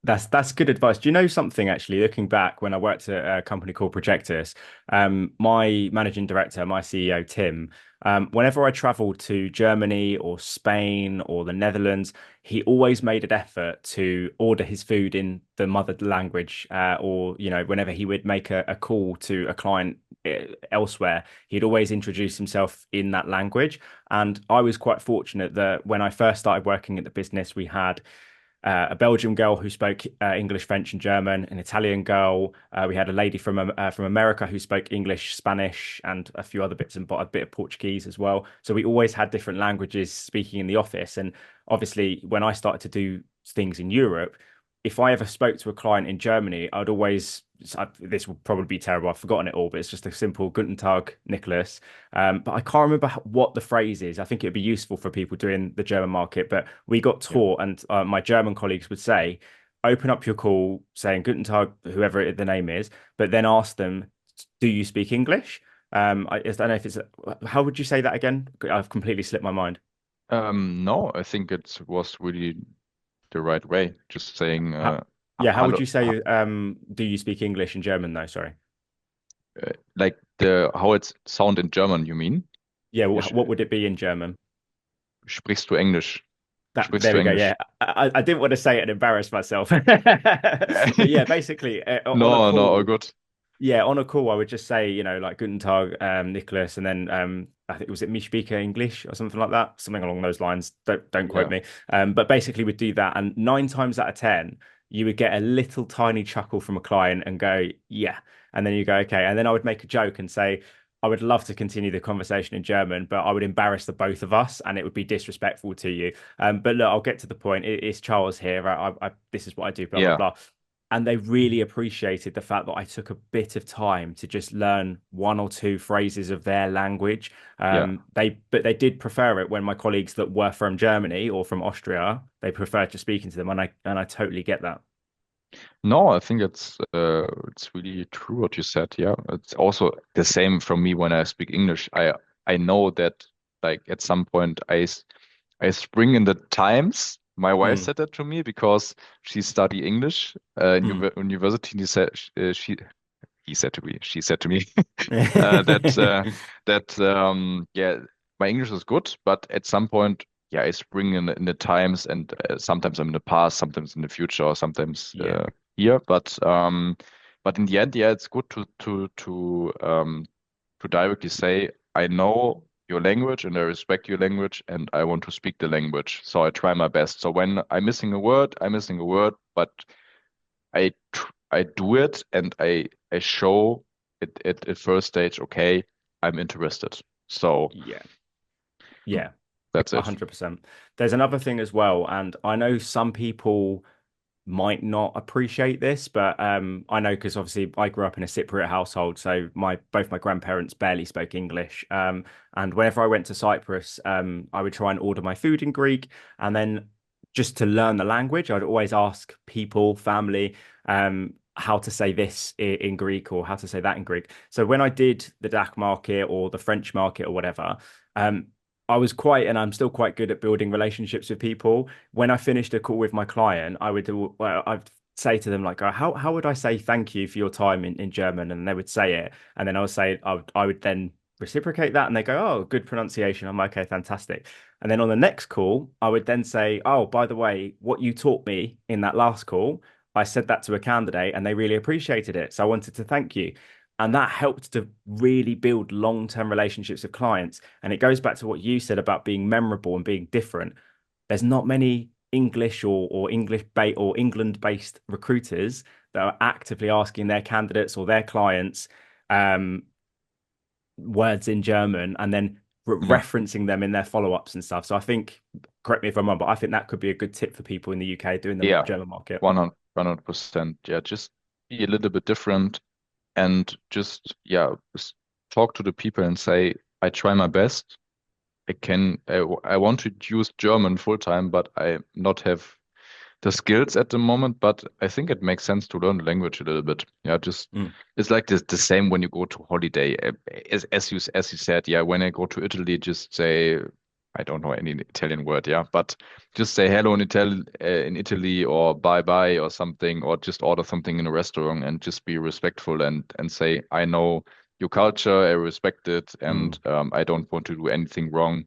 That's good advice. Do you know something actually? Looking back, when I worked at a company called Projectus, my managing director, my CEO Tim, whenever I traveled to Germany or Spain or the Netherlands, he always made an effort to order his food in the mother language, or whenever he would make a call to a client elsewhere, he'd always introduce himself in that language. And I was quite fortunate that when I first started working at the business, we had a Belgian girl who spoke English, French, and German, an Italian girl. We had a lady from America who spoke English, Spanish, and a few other bits and a bit of Portuguese as well. So we always had different languages speaking in the office. And obviously, when I started to do things in Europe, if I ever spoke to a client in Germany, I'd always this will probably be terrible. I've forgotten it all, but it's just a simple Guten Tag, Nicholas. But I can't remember what the phrase is. I think it'd be useful for people doing the German market. But we got Yeah. taught, and my German colleagues would say, open up your call saying Guten Tag, whoever the name is, but then ask them, do you speak English? I don't know if it's, how would you say that again? I've completely slipped my mind. No, I think it was really the right way. Just saying, How, yeah, how would hello, you say, do you speak English in German though? Sorry. like the how it's sound in German, you mean? Yeah, Sch- what would it be in German? Sprichst du Englisch? There Sprichst du we go. Yeah, Englisch? I didn't want to say it and embarrass myself, but yeah, basically on a No, no, all call, good. Yeah, on a call, I would just say, like Guten Tag, Nicholas, and then I think was it "mich speaker English" or something like that, something along those lines. Don't quote Yeah, me. But basically, we'd do that, and 9 times out of 10, you would get a little tiny chuckle from a client and go, "Yeah," and then you go, "Okay," and then I would make a joke and say, "I would love to continue the conversation in German, but I would embarrass the both of us, and it would be disrespectful to you." But look, I'll get to the point. It's Charles here. This is what I do. Blah blah yeah, blah. And they really appreciated the fact that I took a bit of time to just learn one or two phrases of their language. yeah. But they did prefer it when my colleagues that were from Germany or from Austria, they preferred just speaking to them, and I totally get that. No, I think it's really true what you said. Yeah, it's also the same from me when I speak English. I know that like at some point I spring in the times. My wife Mm, said that to me because she studied English in mm. university. And he said to me, she said to me that yeah, my English is good, but at some point, yeah, I spring in the times, and sometimes I'm in the past, sometimes in the future, or sometimes Yeah, here. But in the end, yeah, it's good to directly say, I know your language and I respect your language and I want to speak the language. So I try my best. So when I'm missing a word, I'm missing a word, but I do it and I show it at first stage, okay, I'm interested. So yeah, yeah. that's it. 100%. There's another thing as well, and I know some people might not appreciate this, but I know because obviously I grew up in a Cypriot household, so my both my grandparents barely spoke English. And whenever I went to Cyprus, I would try and order my food in Greek, and then just to learn the language, I'd always ask people, family, how to say this in Greek or how to say that in Greek. So when I did the DACH market or the French market or whatever, um, I was quite, and I'm still quite good at building relationships with people. When I finished a call with my client, I would do, well, I'd say to them like, how would I say thank you for your time in German? And they would say it, and then I would say I would then reciprocate that, and they go, oh, good pronunciation. I'm like, okay, fantastic. And then on the next call, I would then say, oh, by the way, what you taught me in that last call, I said that to a candidate, and they really appreciated it. So I wanted to thank you. And that helped to really build long-term relationships with clients. And it goes back to what you said about being memorable and being different. There's not many English or English bait or England based recruiters that are actively asking their candidates or their clients um, words in German and then Yeah, referencing them in their follow-ups and stuff. So I think, correct me if I'm wrong, but I think that could be a good tip for people in the UK doing the yeah, German market. 100%. Yeah, just be a little bit different and just, yeah, talk to the people and say, I try my best. I want to use German full time, but I not have the skills at the moment, but I think it makes sense to learn the language a little bit. Yeah, just Mm, it's like the same when you go to holiday. As you said, yeah, when I go to Italy, just say I don't know any Italian word, yeah, but just say hello in Italy or bye bye or something, or just order something in a restaurant and just be respectful and say I know your culture, I respect it, and mm. I don't want to do anything wrong.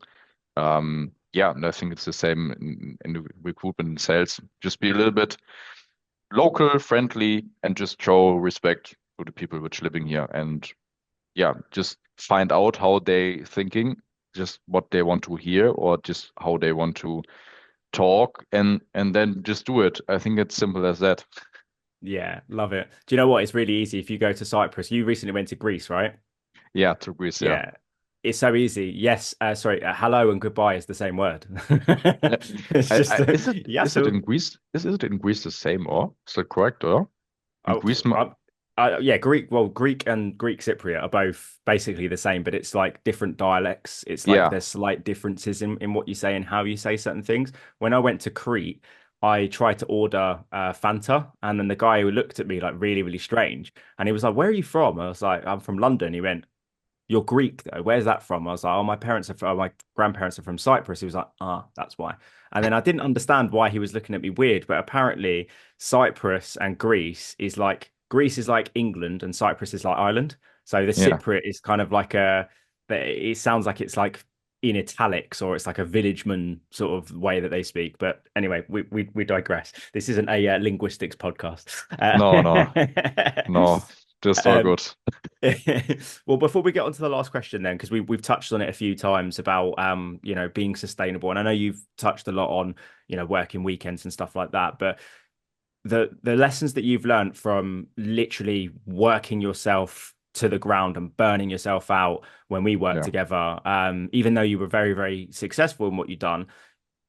Yeah, and I think it's the same in the recruitment and sales. Just be a little bit local, friendly, and just show respect to the people which living here. And yeah, just find out how they thinking, just what they want to hear, or just how they want to talk, and then just do it. I think it's simple as that. Yeah, love it. Do you know what? It's really easy. If you go to Cyprus, you recently went to Greece, right? Yeah, to Greece, yeah. Yeah, it's so easy. Yes, sorry, hello and goodbye is the same word. Uh, It's just is it yes, is it in Greece? Is it in Greece the same, or is that correct, or in oh, Greece? yeah, Greek. Well, Greek and Greek Cypriot are both basically the same, but it's like different dialects. It's like Yeah, there's slight differences in what you say and how you say certain things. When I went to Crete, I tried to order Fanta, and then the guy who looked at me like really, really strange, and he was like, "Where are you from?" I was like, "I'm from London." He went, "You're Greek though. Where's that from?" I was like, "Oh, my parents are from, my grandparents are from Cyprus." He was like, "Ah, that's why." And then I didn't understand why he was looking at me weird, but apparently Cyprus and Greece is like England and Cyprus is like Ireland. So the yeah. Cypriot is kind of like it sounds like it's like in italics or it's like a villageman sort of way that they speak. But anyway, we digress. This isn't a linguistics podcast. No, no, no. Just all Um, good. well, before we get on to the last question, then, because we've touched on it a few times about being sustainable, and I know you've touched a lot on working weekends and stuff like that, but the lessons that you've learned from literally working yourself to the ground and burning yourself out when we worked Yeah. together, even though you were very, very successful in what you've done,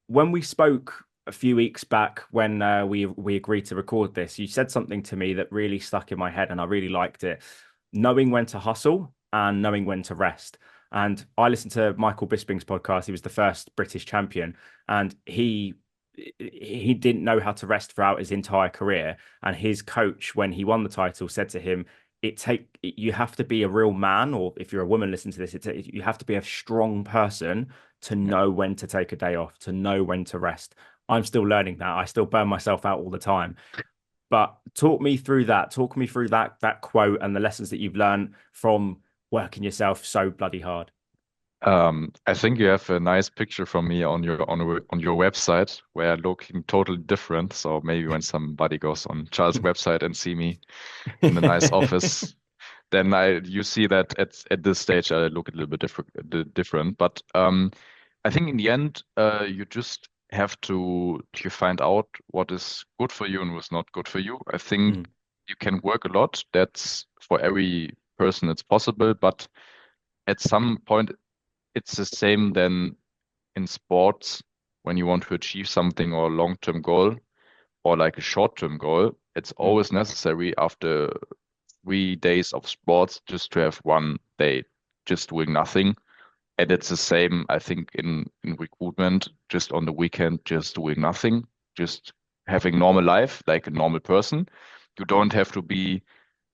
when we spoke a few weeks back when we agreed to record this, you said something to me that really stuck in my head, and I really liked it. Knowing when to hustle and knowing when to rest. And I listened to Michael Bisping's podcast. He was the first British champion, and he didn't know how to rest throughout his entire career. And his coach, when he won the title, said to him, you have to be a real man, or if you're a woman listening to this, you have to be a strong person to Yeah. know when to take a day off, to know when to rest. I'm still learning that. I still burn myself out all the time. But talk me through that. Talk me through that quote and the lessons that you've learned from working yourself so bloody hard. I think you have a nice picture from me on your website where looking totally different. So maybe when somebody goes on Charles' website and see me in a nice office, then I you see that at this stage I look a little bit different. But I think in the end, you just have to find out what is good for you and what's not good for you. I think Mm, you can work a lot. That's for every person it's possible, but at some point it's the same then in sports when you want to achieve something or a long-term goal or like a short-term goal. It's mm, always necessary after 3 days of sports just to have one day just doing nothing. And it's the same, I think, in recruitment, just on the weekend, just doing nothing, just having normal life like a normal person. You don't have to be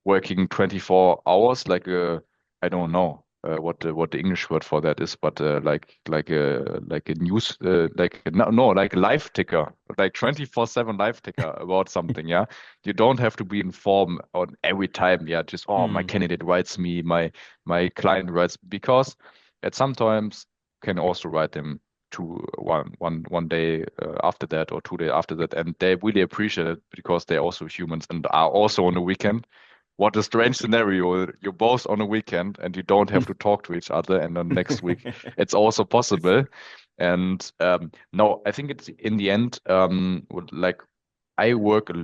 working 24 hours like a, I don't know what the English word for that is, but like a news like no like a live ticker, like 24/7 live ticker about something. Yeah, you don't have to be informed on every time. Yeah, just oh my mm, candidate writes me, my client writes, because at sometimes can also write them to one day after that or 2 days after that, and they really appreciate it because they're also humans and are also on the weekend. What a strange scenario. You're both on a weekend and you don't have to talk to each other, and then next week it's also possible. And no, I think it's in the end, like I work a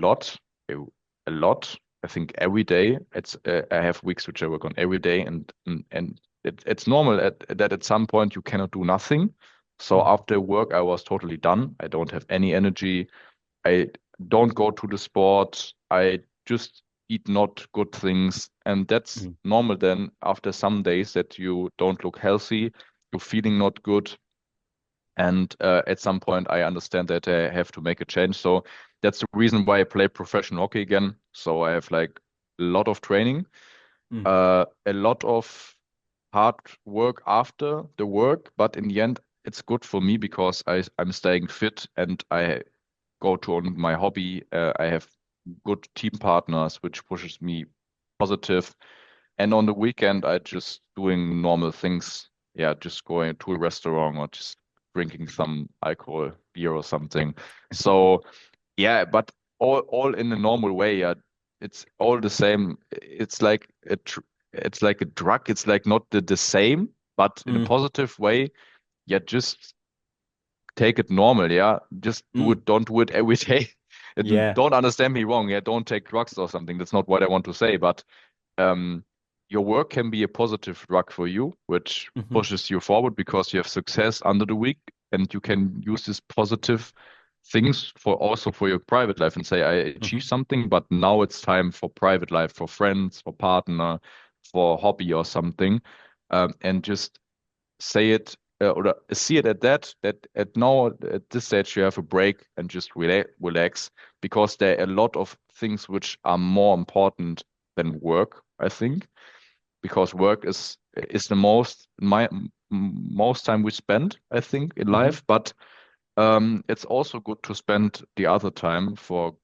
a lot. I think every day. I have weeks which I work on every day, and it's normal that at some point you cannot do nothing. So mm, after work, I was totally done. I don't have any energy. I don't go to the sport. I just eat not good things. And that's mm, normal then after some days that you don't look healthy, you're feeling not good. And at some point, I understand that I have to make a change. So that's the reason why I play professional hockey again. So I have like a lot of training, mm, a lot of hard work after the work. But in the end, it's good for me because I'm staying fit and I go to on my hobby. I have good team partners, which pushes me positive. And on the weekend, I just doing normal things. Yeah, just going to a restaurant or just drinking some alcohol, beer or something. So yeah, but all in a normal way. Yeah, it's all the same. It's like a drug. It's like not the same, but in a mm, positive way. Yeah, just take it normal, yeah. Just do mm. it. Don't do it every day. Yeah. Don't understand me wrong. Yeah, don't take drugs or something. That's not what I want to say. But um, your work can be a positive drug for you, which Hmm. pushes you forward because you have success under the week, and you can use this positive things for also for your private life and say, I achieved Hmm. something, but now it's time for private life, for friends, for partner, for hobby or something, and just say it or see it at that at now at this stage you have a break and just relax because there are a lot of things which are more important than work, I think, because work is the most time we spend, I think, in Hmm. life, but it's also good to spend the other time for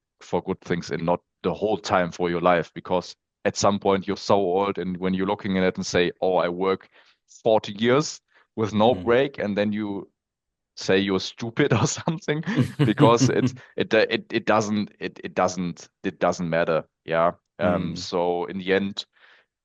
good things and not the whole time for your life because at some point you're so old and when you're looking at it and say, "Oh, I work 40 years with no Mm. break," and then you say you're stupid or something because it doesn't matter. Yeah. Mm. So in the end,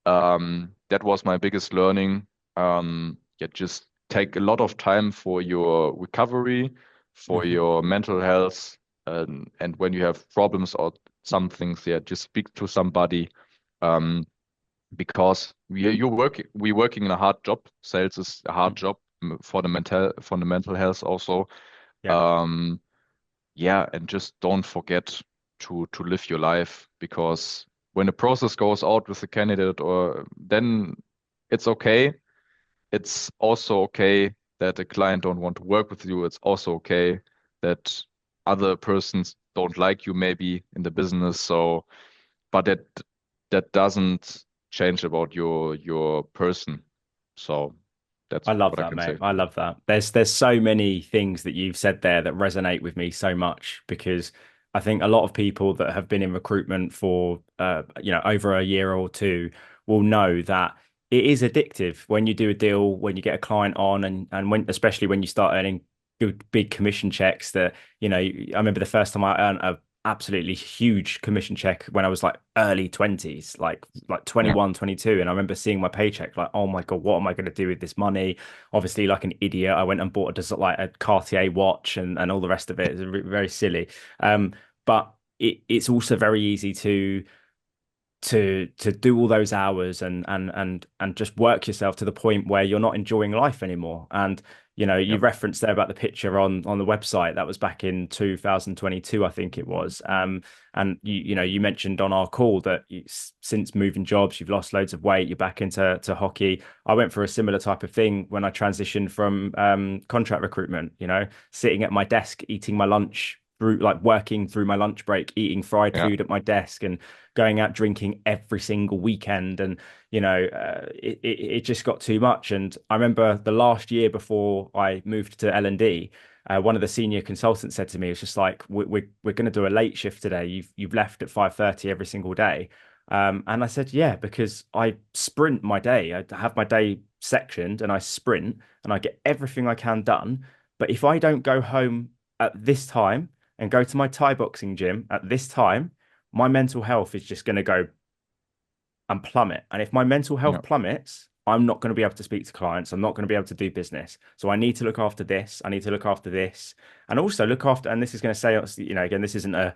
that was my biggest learning. Yeah, just take a lot of time for your recovery, for Hmm. your mental health, and when you have problems or some things, yeah, just speak to somebody. Um, because we're working in a hard job. Sales is a hard job for the mental health also. Yeah, Um, yeah, and just don't forget to live your life, because when the process goes out with the candidate, or then it's okay. It's also okay that a client don't want to work with you. It's also okay that other persons don't like you maybe in the business. So, but that doesn't change about your person. So that's I love what I that, can mate. say. I love that. There's so many things that you've said there that resonate with me so much because I think a lot of people that have been in recruitment for over a year or two will know that it is addictive when you do a deal, when you get a client on, and when especially when you start earning good big commission checks. That I remember the first time I earned a absolutely huge commission check when I was like early 20s, like Yeah. 21, 22. And I remember seeing my paycheck like, oh my God, what am I going to do with this money? Obviously, like an idiot, I went and bought like a Cartier watch and all the rest of it. It's very silly. But it's also very easy to do all those hours and just work yourself to the point where you're not enjoying life anymore. And you Yep. referenced there about the picture on the website that was back in 2022, I think it was. And you mentioned on our call that since moving jobs, you've lost loads of weight. You're back into hockey. I went for a similar type of thing when I transitioned from contract recruitment. Sitting at my desk, eating my lunch through like working through my lunch break, eating fried Yeah. food at my desk, and going out drinking every single weekend. And it just got too much. And I remember the last year before I moved to L&D, one of the senior consultants said to me, "It's just like we're going to do a late shift today. You've left at 5:30 every single day." And I said, "Yeah, because I sprint my day. I have my day sectioned, and I sprint, and I get everything I can done. But if I don't go home at this time and go to my Thai boxing gym at this time, my mental health is just going to go and plummet. And if my mental Yeah. health plummets, I'm not going to be able to speak to clients. I'm not going to be able to do business. So I need to look after this. I need to look after this, and also look after." And this is going to say, again, this isn't a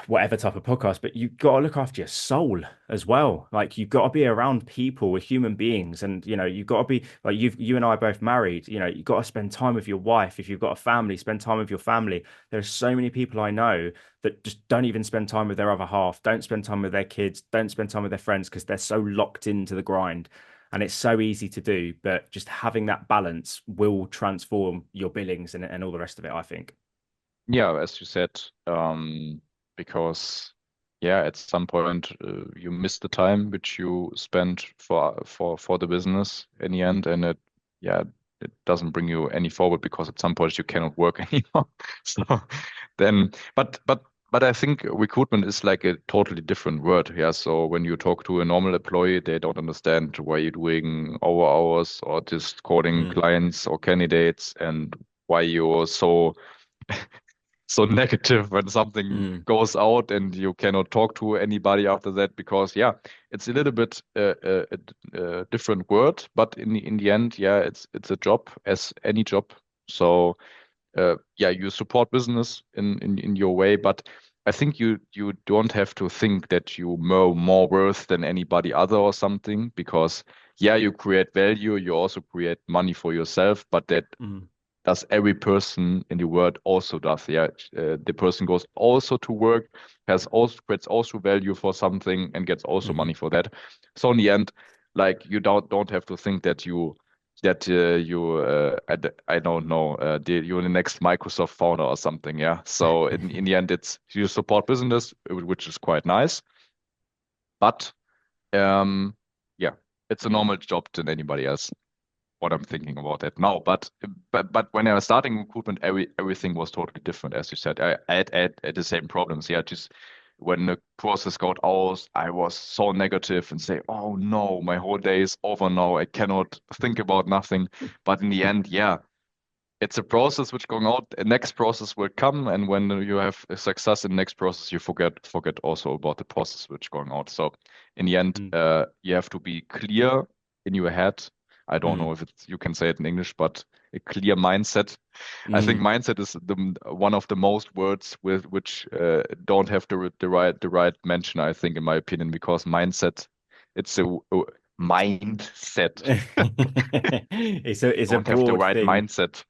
whatever type of podcast, but you've got to look after your soul as well. Like you've got to be around people with human beings, and you've got to be like you and I are both married. You've got to spend time with your wife. If you've got a family, spend time with your family. There's so many people I know that just don't even spend time with their other half, don't spend time with their kids, don't spend time with their friends because they're so locked into the grind. And it's so easy to do, but just having that balance will transform your billings and all the rest of it, I think. Yeah, as you said, because yeah, at some point you miss the time which you spent for the business in the end, and yeah, it doesn't bring you any forward because at some point you cannot work anymore. So then, but I think recruitment is like a totally different word. Yeah, so when you talk to a normal employee, they don't understand why you're doing hours or just calling Mm, clients or candidates, and why you're so negative when something mm, goes out and you cannot talk to anybody after that, because yeah, it's a little bit a different word, but in the end, yeah, it's a job as any job. So yeah, you support business in your way, but I think you don't have to think that you more worth than anybody other or something, because yeah, you create value, you also create money for yourself, but that mm, does every person in the world also does. Yeah, the person goes also to work, has also gets also value for something, and gets also mhm. money for that. So in the end, like you don't have to think that I don't know, you're the next Microsoft founder or something. Yeah. So in the end, it's you support business, which is quite nice, but um yeah, it's a normal job than anybody else, what I'm thinking about that now. But when I was starting recruitment, everything was totally different. As you said, I had the same problems. Yeah, just when the process got out, I was so negative and say, "Oh no, my whole day is over now. I cannot think about nothing." But in the end, yeah, it's a process which going out. A next process will come, and when you have a success in the next process, you forget also about the process which going out. So in the end, Mm, you have to be clear in your head. I don't mm, know if it's, you can say it in English, but a clear mindset. I think mm. mindset is one of the most words with which don't have the right mention. I think, in my opinion, because mindset, it's a mindset. It's a Don't have the broad right thing. mindset.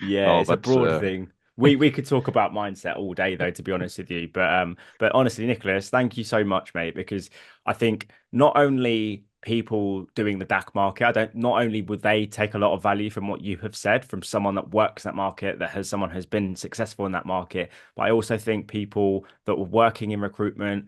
Yeah, No, it's a but broad thing. We could talk about mindset all day though, to be honest with you. But honestly, Nicholas, thank you so much, mate, because I think not only people doing the DACH market, I don't not only would they take a lot of value from what you have said from someone that works that market, that has someone who's been successful in that market, but I also think people that were working in recruitment,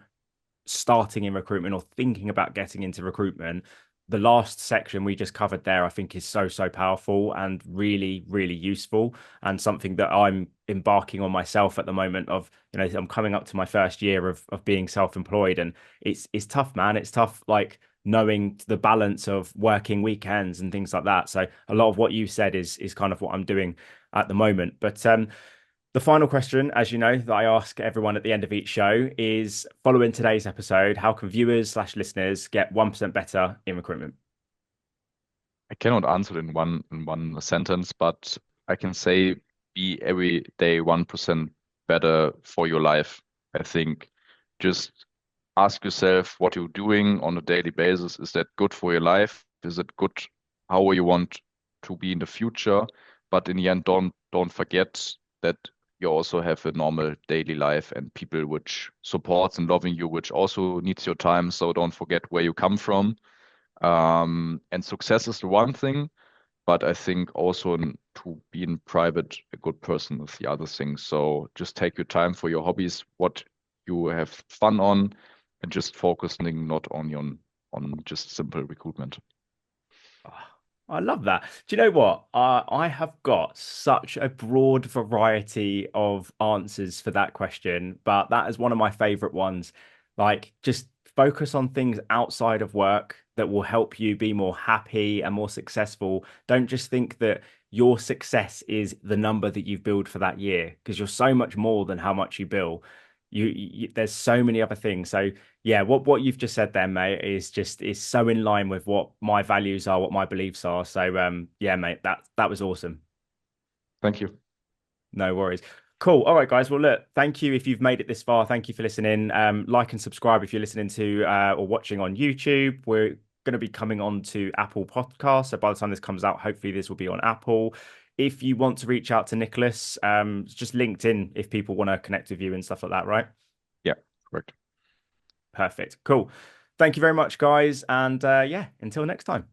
starting in recruitment or thinking about getting into recruitment, the last section we just covered there, I think is so, so powerful and really, really useful, and something that I'm embarking on myself at the moment of, I'm coming up to my first year of being self-employed, and it's tough, man. It's tough, like knowing the balance of working weekends and things like that. So a lot of what you said is kind of what I'm doing at the moment. But the final question, as you know, that I ask everyone at the end of each show is following today's episode, how can viewers/listeners get 1% better in recruitment? I cannot answer it in one sentence, but I can say be every day 1% better for your life. I think just ask yourself what you're doing on a daily basis. Is that good for your life? Is it good how you want to be in the future? But in the end, don't forget that you also have a normal daily life and people which supports and loving you, which also needs your time. So don't forget where you come from. And success is the one thing, but I think also to be in private a good person is the other thing. So just take your time for your hobbies, what you have fun on, and just focusing not only on just simple recruitment. Oh, I love that. Do you know what? I have got such a broad variety of answers for that question, but that is one of my favorite ones. Like, just focus on things outside of work that will help you be more happy and more successful. Don't just think that your success is the number that you've billed for that year, because you're so much more than how much you bill. There's so many other things. So yeah, what you've just said there, mate, is so in line with what my values are, what my beliefs are. So yeah, mate, that was awesome. Thank you. No worries. Cool. All right, guys. Well, look, thank you if you've made it this far. Thank you for listening. Like and subscribe if you're listening to or watching on YouTube. We're going to be coming on to Apple Podcasts. So by the time this comes out, hopefully this will be on Apple. If you want to reach out to Nicholas, just LinkedIn if people want to connect with you and stuff like that, right? Yeah, correct. Perfect. Cool. Thank you very much, guys. And yeah, until next time.